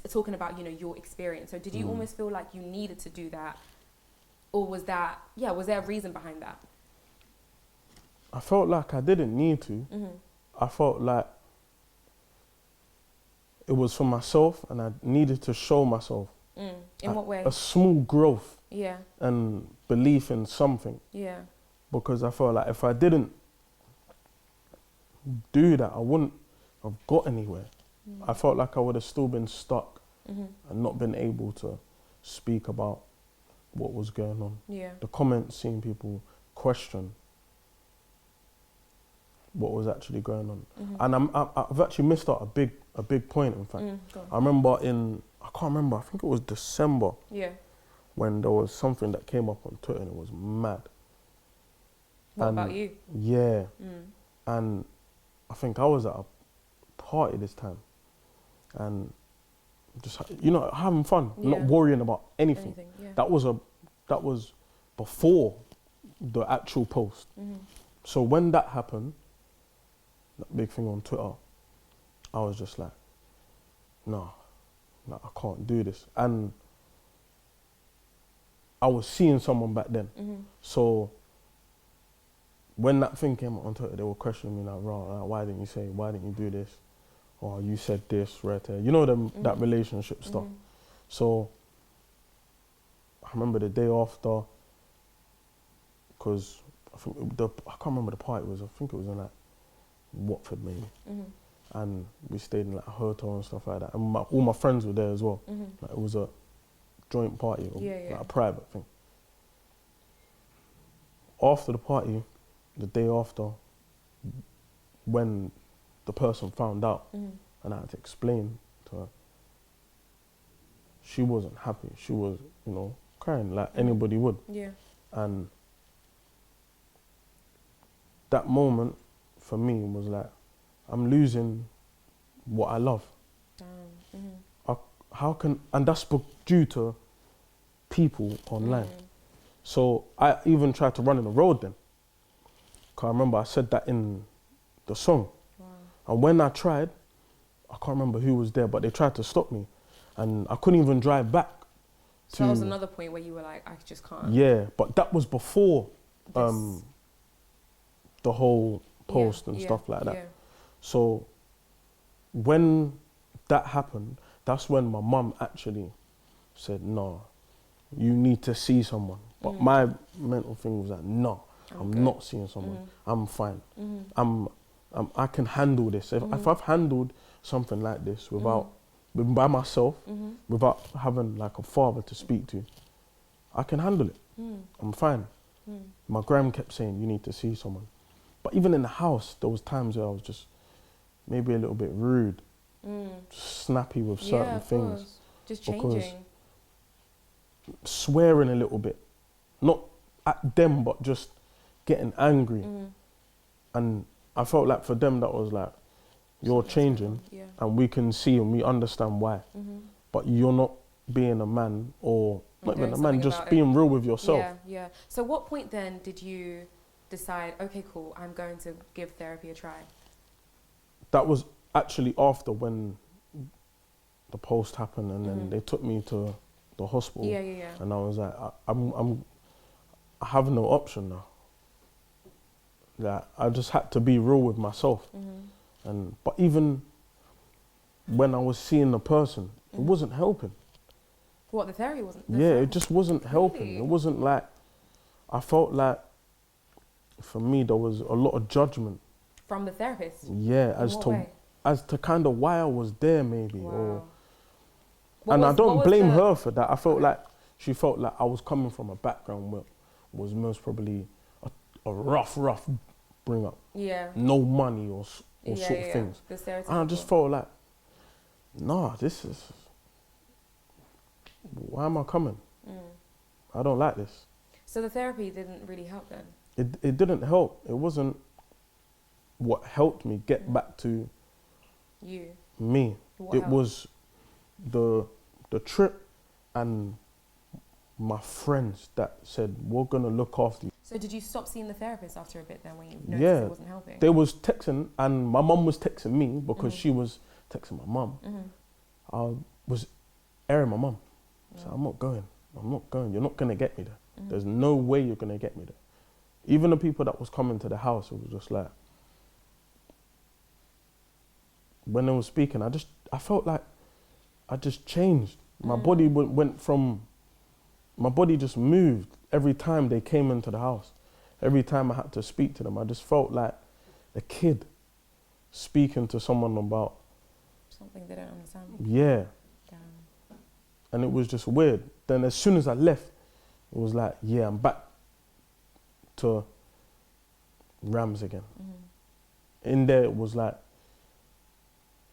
talking about, you know, your experience. So did you almost feel like you needed to do that, or was there a reason behind that? I felt like I didn't need to. I felt like it was for myself, and I needed to show myself. In what way? A small growth. Yeah. And belief in something. Yeah. Because I felt like if I didn't do that, I wouldn't have got anywhere. I felt like I would have still been stuck and not been able to speak about what was going on. Yeah. The comments, seeing people question what was actually going on. And I've actually missed out a big point, in fact. I remember I can't remember, I think it was December. Yeah. When there was something that came up on Twitter and it was mad. What about you? Yeah. And I think I was at a party this time and just, having fun, not worrying about anything. Yeah. That was before the actual post. So when that happened, that big thing on Twitter, I was just like, no, I can't do this. And I was seeing someone back then. So when that thing came on Twitter, they were questioning me like, why didn't you do this? Or you said this, right there. You know that relationship stuff. So I remember the day after, because I can't remember the party it was. I think it was in like Watford maybe. And we stayed in like a hotel and stuff like that. And all my friends were there as well. Like, it was a joint party, or like a private thing. After the party, the day after, when the person found out and I had to explain to her, she wasn't happy. She was, crying like anybody would. Yeah. And that moment for me was like, I'm losing what I love. And that's due to people online. So I even tried to run in the road then. Cause I remember I said that in the song. Wow. And when I tried, I can't remember who was there, but they tried to stop me. And I couldn't even drive back. So that was another point where you were like, I just can't. Yeah, but that was before the whole post and stuff like that. Yeah. So when that happened, that's when my mum actually said, no, you need to see someone. But my mental thing was like, no, I'm not seeing someone. I'm fine. I can handle this. If I've handled something like this by myself, without having like a father to speak to, I can handle it. I'm fine. My gram kept saying, you need to see someone. But even in the house, there was times where I was just maybe a little bit rude, snappy with certain things. Course. Just changing. Swearing a little bit. Not at them, but just getting angry. And I felt like for them, that was like, you're changing and we can see and we understand why. But you're not being a man, or not even a man, just being real with yourself. Yeah. So what point then did you decide, okay, cool, I'm going to give therapy a try? That was actually after when the post happened, and then they took me to the hospital. Yeah. And I was like, I have no option now. Like, I just had to be real with myself. But even when I was seeing the person, it wasn't helping. What, the therapy wasn't? It just wasn't helping. Really? It wasn't like, I felt like, for me, there was a lot of judgment. From the therapist? Yeah, as to kind of why I was there maybe. Wow. And I don't blame her for that. I felt like, she felt like I was coming from a background where was most probably a rough bring up. Yeah. No money or sort of things. And I just felt like, nah, why am I coming? I don't like this. So the therapy didn't really help then? It didn't help. It wasn't what helped me get back to me. It was the trip and my friends that said, we're going to look after you. So did you stop seeing the therapist after a bit then when you noticed it wasn't helping? They was texting, and my mum was texting me because she was texting my mum. I was airing my mum. So I'm not going. You're not going to get me there. There's no way you're going to get me there. Even the people that was coming to the house, it was just like, when they were speaking, I felt like I just changed. My body went from, my body just moved every time they came into the house. Every time I had to speak to them, I just felt like a kid speaking to someone about something they don't understand. Yeah. Damn. And it was just weird. Then as soon as I left, it was like, yeah, I'm back to Ramz again. In there, it was like,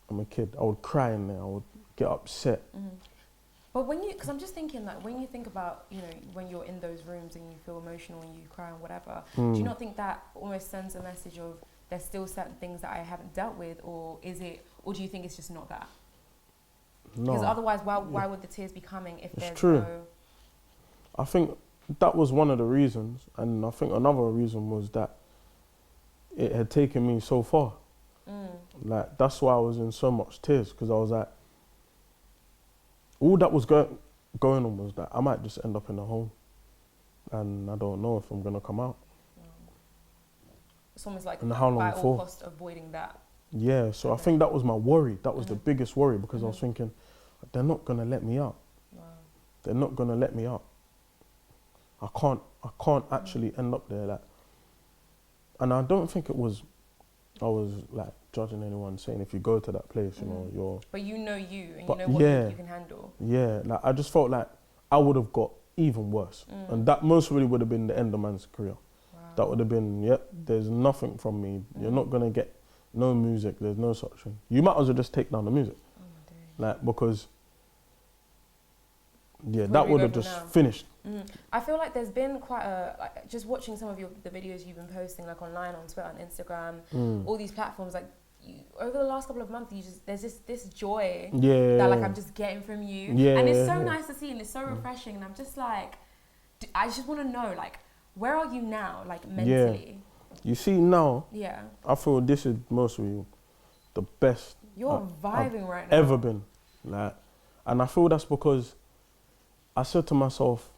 I'm a kid. I would cry in there. I would get upset. But when you, because I'm just thinking, like, when you think about, you know, when you're in those rooms and you feel emotional and you cry and whatever, do you not think that almost sends a message of there's still certain things that I haven't dealt with, or is it, or do you think it's just not that? No. Because otherwise, why would the tears be coming if there's true. no... I think that was one of the reasons, and I think another reason was that it had taken me so far. Like, that's why I was in so much tears, because I was like, all that was going on was that I might just end up in a home, and I don't know if I'm gonna come out. It's almost like and how long by for? all cost avoiding that. Yeah, so I think that was my worry. That was the biggest worry, because I was thinking, they're not gonna let me out. They're not gonna let me out. I can't actually end up there, like. And I don't think I was like judging anyone, saying if you go to that place, you know, you're. But you know you, and you know what you can handle. Yeah, like I just felt like I would have got even worse, and that most really would have been the end of man's career. Wow. That would have been, yep, there's nothing from me. You're not gonna get no music. There's no such thing. You might as well just take down the music, like, because. Yeah, that would have just finished. I feel like there's been quite a, like, just watching some of the videos you've been posting, like online, on Twitter, on Instagram, all these platforms, like, over the last couple of months, there's this joy that, like, I'm just getting from you. And it's so nice to see, and it's so refreshing, and I'm just like, I just want to know, like, where are you now, like, mentally? You see now, yeah, I feel this is mostly the best you're vibing right now. Ever been. Like, and I feel that's because I said to myself,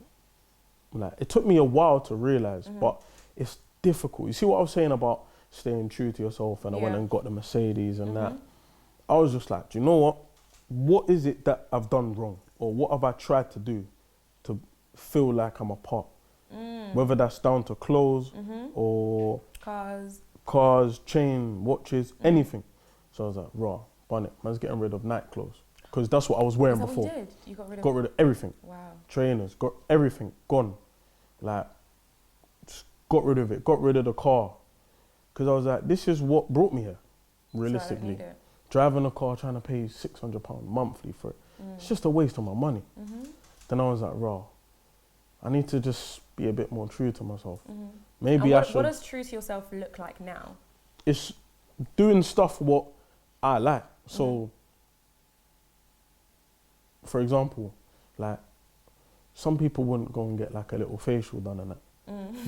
like, it took me a while to realise, but it's difficult. You see what I was saying about staying true to yourself, and I went and got the Mercedes and that. I was just like, do you know what? What is it that I've done wrong? Or what have I tried to do to feel like I'm apart? Whether that's down to clothes or cars, chain, watches, anything. So I was like, raw, bun it. Man's getting rid of night clothes. Because that's what I was wearing before. What you did? You got rid of everything. Wow. Trainers, got everything gone. Like, just got rid of it. Got rid of the car. Because I was like, this is what brought me here, realistically. Driving a car, trying to pay £600 monthly for it. It's just a waste of my money. Then I was like, raw, I need to just be a bit more true to myself. Maybe I should. What does true to yourself look like now? It's doing stuff what I like. So, for example, like, some people wouldn't go and get like a little facial done and that.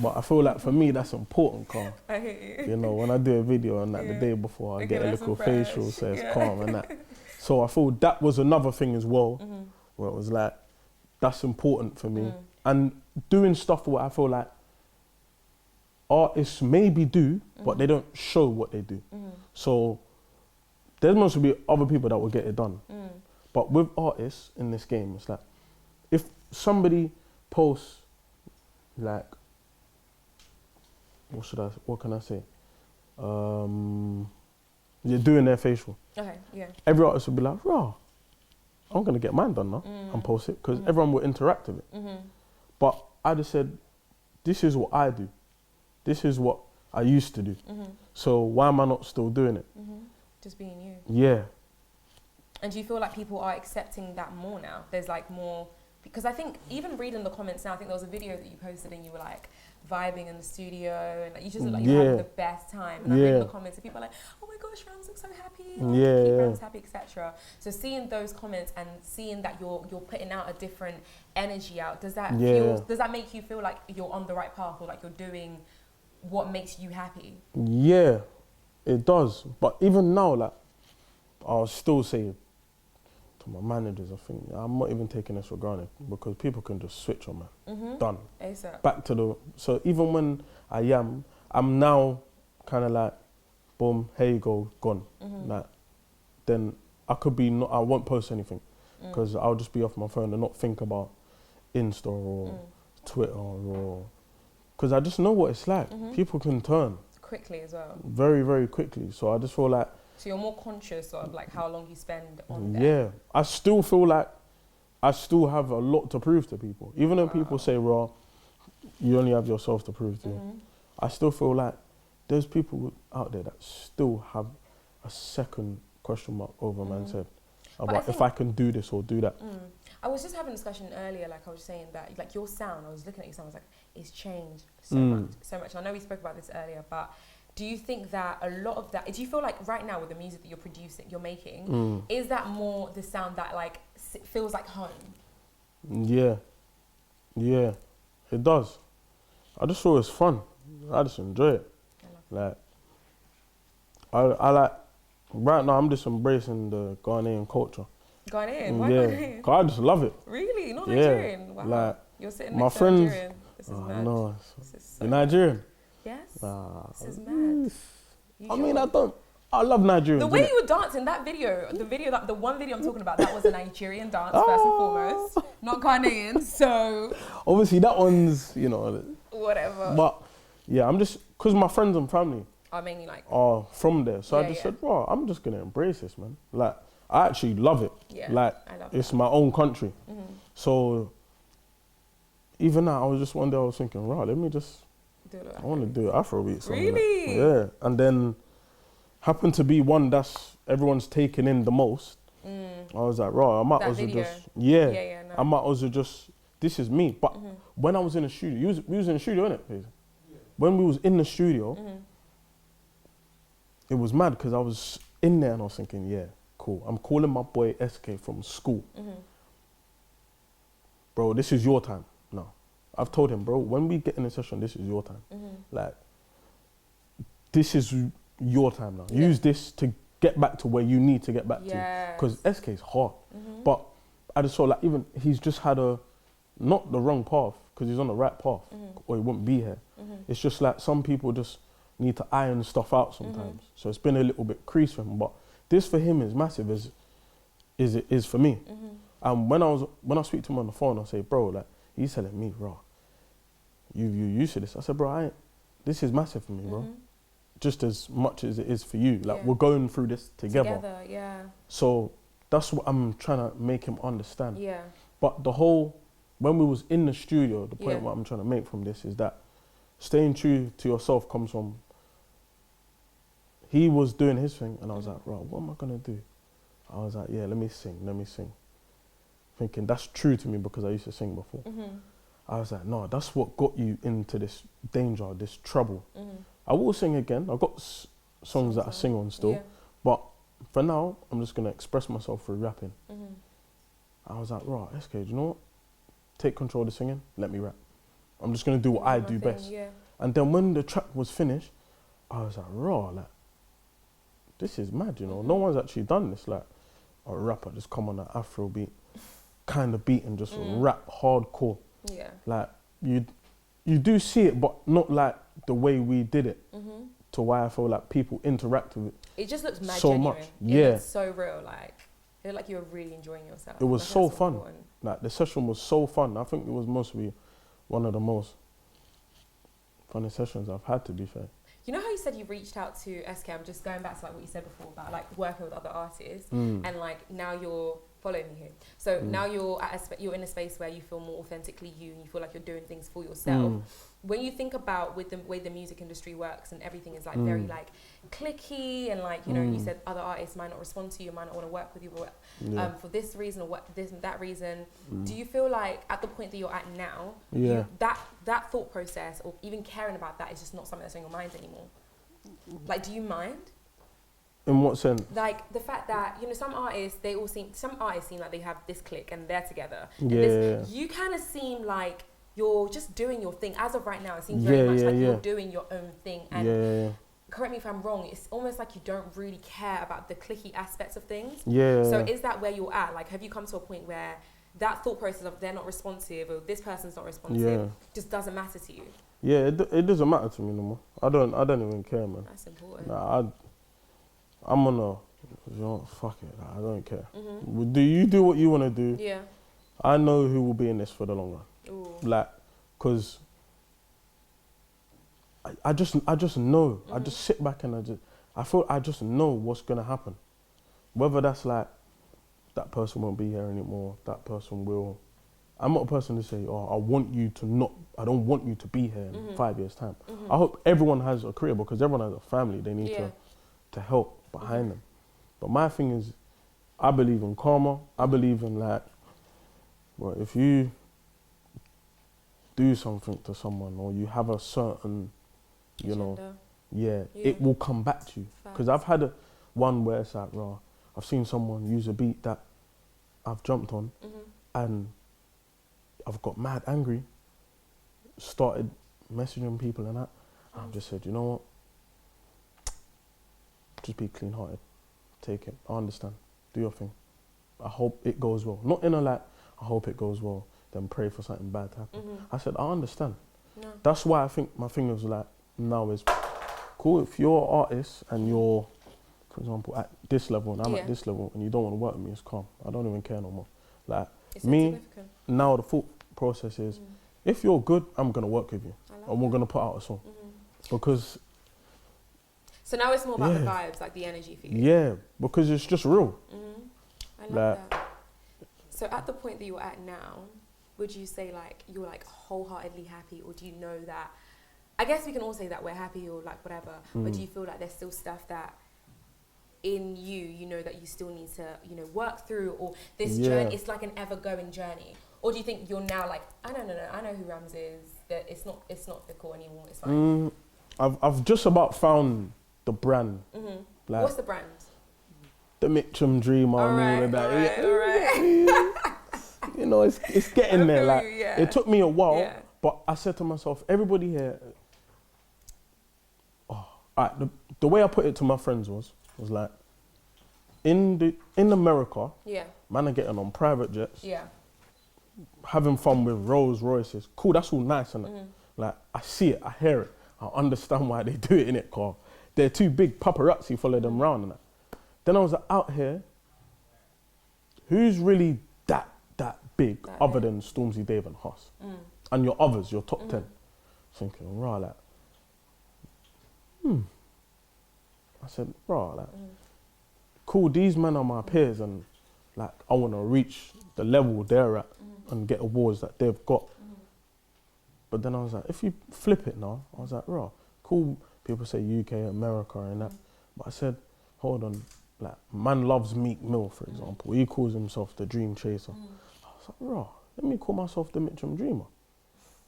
But I feel like for me that's important, calm. I hate you. You know, when I do a video and like the day before I get a little facial, so it's calm and that. So I feel that was another thing as well, where it was like, that's important for me. And doing stuff what I feel like artists maybe do, but they don't show what they do. So there must be other people that will get it done. But with artists in this game, it's like, if somebody posts, like, what can I say? You're doing their facial. Okay, yeah. Every artist will be like, raw, I'm gonna get mine done now and post it, because everyone will interact with it. But I just said, this is what I do. This is what I used to do. So why am I not still doing it? Just being you. Yeah. And do you feel like people are accepting that more now? There's like more, because I think even reading the comments now, I think there was a video that you posted and you were like vibing in the studio and like, you just look like you're having the best time. And I'm reading the comments and people are like, oh my gosh, Ramz looks so happy. Keep Ramz happy, etc. So seeing those comments and seeing that you're putting out a different energy out, does that does that make you feel like you're on the right path, or like you're doing what makes you happy? Yeah, it does. But even now, like, I'll still say to my managers, I think I'm not even taking this for granted, because people can just switch on, man. Done. ASAP. Back to the, so even when I'm now kind of like, boom, here you go, gone. Like, then I could be not. I won't post anything because I'll just be off my phone and not think about Insta or Twitter or because I just know what it's like. People can turn quickly as well. Very, very quickly. So I just feel like. So you're more conscious of like how long you spend on there. Yeah, I still feel like I still have a lot to prove to people, even though people say, "Raw, you only have yourself to prove to." I still feel like there's people out there that still have a second question mark over man's head about if I can do this or do that. I was just having a discussion earlier, like I was saying that like your sound, I was looking at your sound, I was like, it's changed so much. And I know we spoke about this earlier, but do you think that a lot of that, do you feel like right now with the music that you're producing, you're making, is that more the sound that like feels like home? Yeah, it does. I just thought it's fun. I just enjoy it. Like, I like, right now I'm just embracing the Ghanaian culture. Ghanaian? Why Ghanaian? Cause I just love it. Really? Not Nigerian? Wow. Like, you're sitting my next friends, to Nigerian. This is mad. No, this is so you're Nigerian? Yes. This is mad. I love Nigerians. The way you were dancing, the one video I'm talking about, that was a Nigerian dance first and foremost, not Ghanaian. So obviously that one's, you know, whatever. But yeah, I'm just, because my friends and family are mainly like from there. So I just said, bro, I'm just gonna embrace this, man. Like, I actually love it. Yeah, like, I love it's my own country. So even now, I was just one day I was thinking, right, let me just, I want to do Afrobeat song. Really? Yeah, and then happened to be one that's everyone's taken in the most. I was like, right, I might as well just, I might as well just, this is me. But when I was in the studio, we was in the studio, innit? Yeah. When we was in the studio, it was mad because I was in there and I was thinking, yeah, cool. I'm calling my boy SK from school. Bro, this is your time. No. I've told him, bro, when we get in a session, this is your time. Like, this is your time now. Use this to get back to where you need to get back to. Because SK is hard. But I just saw like, even he's just had not the wrong path, because he's on the right path, or he wouldn't be here. It's just like some people just need to iron stuff out sometimes. So it's been a little bit creased for him. But this for him is massive as it is for me. And when I speak to him on the phone, I say, bro, like, he's telling me, bro, you used to this. I said, bro, this is massive for me, bro. Just as much as it is for you. Like, we're going through this together. So that's what I'm trying to make him understand. But when we was in the studio, the point what I'm trying to make from this is that staying true to yourself comes from, he was doing his thing and I was like, right, what am I gonna do? I was like, yeah, let me sing. Thinking that's true to me because I used to sing before. I was like, no, that's what got you into this danger, this trouble. I will sing again. I've got songs that I sing on still, but for now, I'm just gonna express myself through rapping. I was like, right, SK, do you know what? Take control of the singing, let me rap. I'm just gonna do what I do best. And then when the track was finished, I was like, raw, like, this is mad, you know? No one's actually done this, like, a rapper just come on an Afro beat, kind of beat and just rap hardcore. Like, you do see it, but not like the way we did it. To why I feel like people interact with it. It just looks mad so genuine. much. It looks so real, like, it looked like you were really enjoying yourself. It was so fun. Like, the session was so fun. I think it was mostly one of the most funny sessions I've had, to be fair. You know how you said you reached out to SK? I'm just going back to like what you said before about like working with other artists, and like now you're following me here. So now you're in a space where you feel more authentically you, and you feel like you're doing things for yourself. When you think about with the way the music industry works and everything is like very like cliquey and like, you know, you said other artists might not respond to you, might not want to work with you, for this reason or this and that reason. Do you feel like at the point that you're at now, that thought process or even caring about that is just not something that's on your mind anymore? Like, do you mind? In what sense? Like the fact that, you know, some artists seem like they have this clique and they're together. You kind of seem like you're just doing your thing. As of right now, it seems very much like you're doing your own thing. And correct me if I'm wrong, it's almost like you don't really care about the cliquey aspects of things. So is that where you're at? Like, have you come to a point where that thought process of they're not responsive or this person's not responsive just doesn't matter to you? Yeah, it doesn't matter to me no more. I don't even care, man. That's important. Nah, I'm on You know, fuck it, like, I don't care. Do you do what you want to do? Yeah. I know who will be in this for the long run. Ooh. Like, cause I just know. I just sit back and I just know what's gonna happen. Whether that's like, that person won't be here anymore, that person will. I'm not a person to say, oh, I don't want you to be here in 5 years' time. I hope everyone has a career because everyone has a family they need to help behind them. But my thing is, I believe in karma. I believe in like, well, if you do something to someone or you have a certain, you know, it will come back to you. Because I've had one where it's like, raw, I've seen someone use a beat that I've jumped on and I've got mad angry, started messaging people and that. And I've just said, you know what? Just be clean-hearted. Take it. I understand. Do your thing. I hope it goes well. Not in a like, I hope it goes well, then pray for something bad to happen. I said, I understand. No. That's why I think my thing is like, now is, cool, if you're an artist and you're, for example, at this level and I'm at this level and you don't want to work with me, it's calm. I don't even care no more. Like, it's me, now the thought process is, if you're good, I'm going to work with you. And we're going to put out a song. Because... So now it's more about the vibes, like the energy for you. Yeah, because it's just real. I love that. So at the point that you're at now, would you say like you're like wholeheartedly happy, or do you know that, I guess we can all say that we're happy or like whatever, but do you feel like there's still stuff that in you, you know, that you still need to, you know, work through, or this journey, it's like an ever-going journey? Or do you think you're now like, I know who Ramz is, that it's not fickle anymore, it's fine? I've just about found the brand. Like, what's the brand? The Mitchum Dreamer and all of that. All right. You know, it's getting there. Like, it took me a while, but I said to myself, everybody here. The way I put it to my friends was like, in America, man are getting on private jets, having fun with Rolls Royces. Cool, that's all nice, and like I see it, I hear it, I understand why they do it in it, car. They're too big, paparazzi follow them around and that. Then I was like, out here, who's really that big other than Stormzy, Dave and Huss? And your others, your top 10. Thinking, rah, like, I said, rah, like, cool, these men are my peers and like, I want to reach the level they're at and get awards that they've got. But then I was like, if you flip it now, I was like, rah, cool, people say UK, America and that. But I said, hold on, like, man loves Meek Mill, for example. He calls himself the Dream Chaser. I was like, rah, let me call myself the Mitchum Dreamer.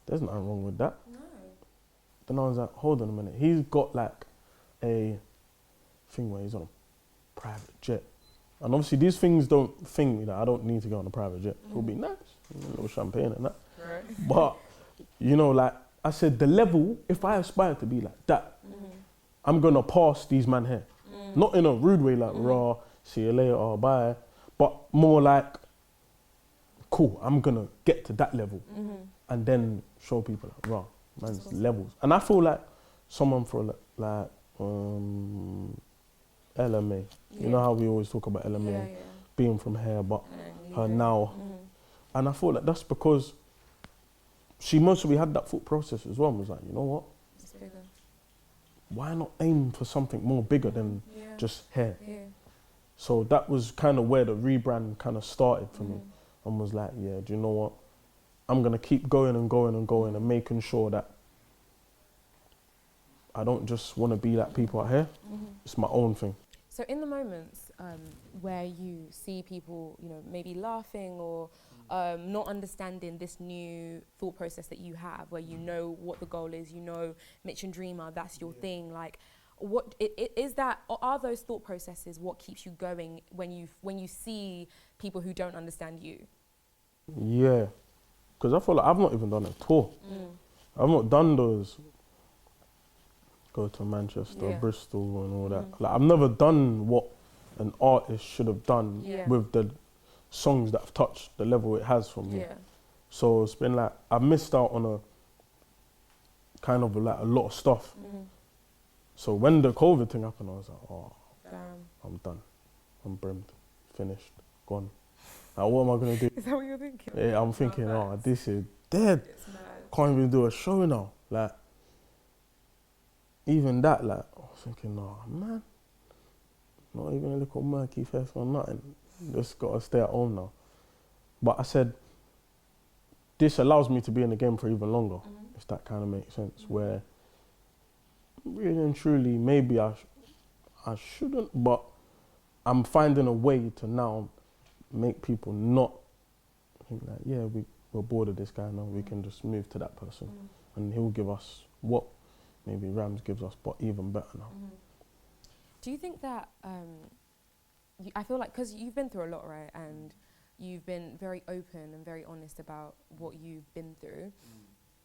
There's nothing wrong with that. No. Then I was like, hold on a minute. He's got like a thing where he's on a private jet. And obviously these things don't thing me that I don't need to go on a private jet. It'll be nice, a little champagne and that. Right. But, you know, like I said, the level, if I aspire to be like that, I'm going to pass these man here. Not in a rude way, like, raw, see you later, or bye. But more like, cool, I'm going to get to that level. And then show people, like, raw, man's levels. And I feel like someone for like LMA. You know how we always talk about LMA being from here, but her now. And I feel like that's because she mostly had that thought process as well. And was like, you know what? Why not aim for something more bigger than just hair? So that was kind of where the rebrand kind of started for me, and was like, yeah, do you know what? I'm going to keep going and going and going and making sure that I don't just want to be like people out here. It's my own thing. So in the moments where you see people, you know, maybe laughing or not understanding this new thought process that you have, where you know what the goal is, you know, Mitch and Dreamer, that's your thing. Like, what is that? Or are those thought processes what keeps you going when you see people who don't understand you? Yeah, because I feel like I've not even done a tour. I've not done those. Go to Manchester, Bristol, and all that. Like, I've never done what an artist should have done with the songs that have touched the level it has for me. So it's been like, I've missed out on a kind of like a lot of stuff. So when the COVID thing happened, I was like, oh, I'm done. I'm brimmed, finished, gone. Like, what am I gonna do? Is that what you're thinking? Yeah, I'm thinking, oh, this is dead. It's mad. Can't even do a show now. Like, even that, like, I was thinking, oh man, not even a little murky face or nothing. Just gotta stay at home now. But I said, this allows me to be in the game for even longer, if that kind of makes sense. Where, really and truly, maybe I shouldn't, but I'm finding a way to now make people not think like, yeah, we're bored of this guy now, we can just move to that person. And he'll give us what maybe Ramz gives us, but even better now. Do you think that, I feel like, because you've been through a lot, right? And you've been very open and very honest about what you've been through.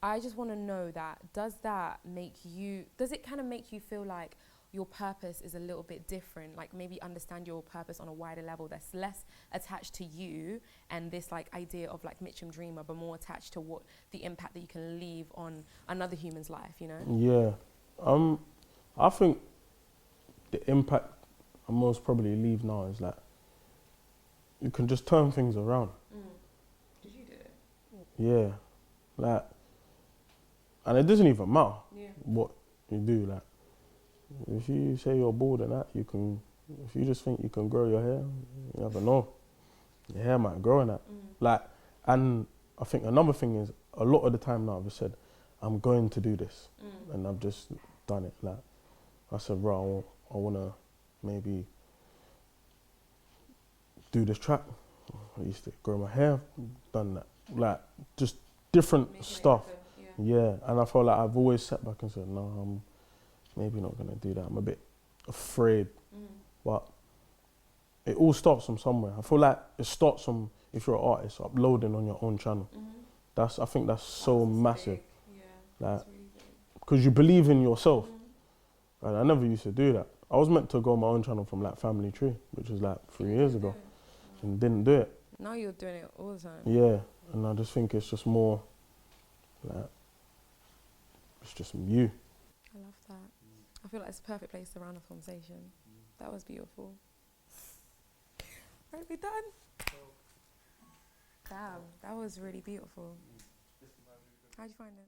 I just want to know that, does it kind of make you feel like your purpose is a little bit different? Like maybe understand your purpose on a wider level that's less attached to you and this like idea of like Mitchum Dreamer, but more attached to what the impact that you can leave on another human's life, you know? Yeah. I think the impact I most probably leave now is like, you can just turn things around. Did you do it? Yeah. Like, and it doesn't even matter what you do. Like, if you say you're bored and that, if you just think you can grow your hair, you never know. Your hair might grow in that. Like, and I think another thing is, a lot of the time now I've just said, I'm going to do this. And I've just done it. Like, I said, bro, I want to maybe do this track. I used to grow my hair, done that. Like, just different stuff. Yeah, and I felt like I've always sat back and said, no, I'm maybe not going to do that. I'm a bit afraid. But it all starts from somewhere. I feel like it starts from, if you're an artist, uploading on your own channel. I think that's so massive. Like, because you believe in yourself. And I never used to do that. I was meant to go on my own channel from like Family Tree, which was like 3 years ago, and didn't do it. Now you're doing it all the time. Yeah, and I just think it's just more like, it's just you. I love that. I feel like it's a perfect place to round the conversation. That was beautiful. Right, we done? Damn, that was really beautiful. How'd you find it?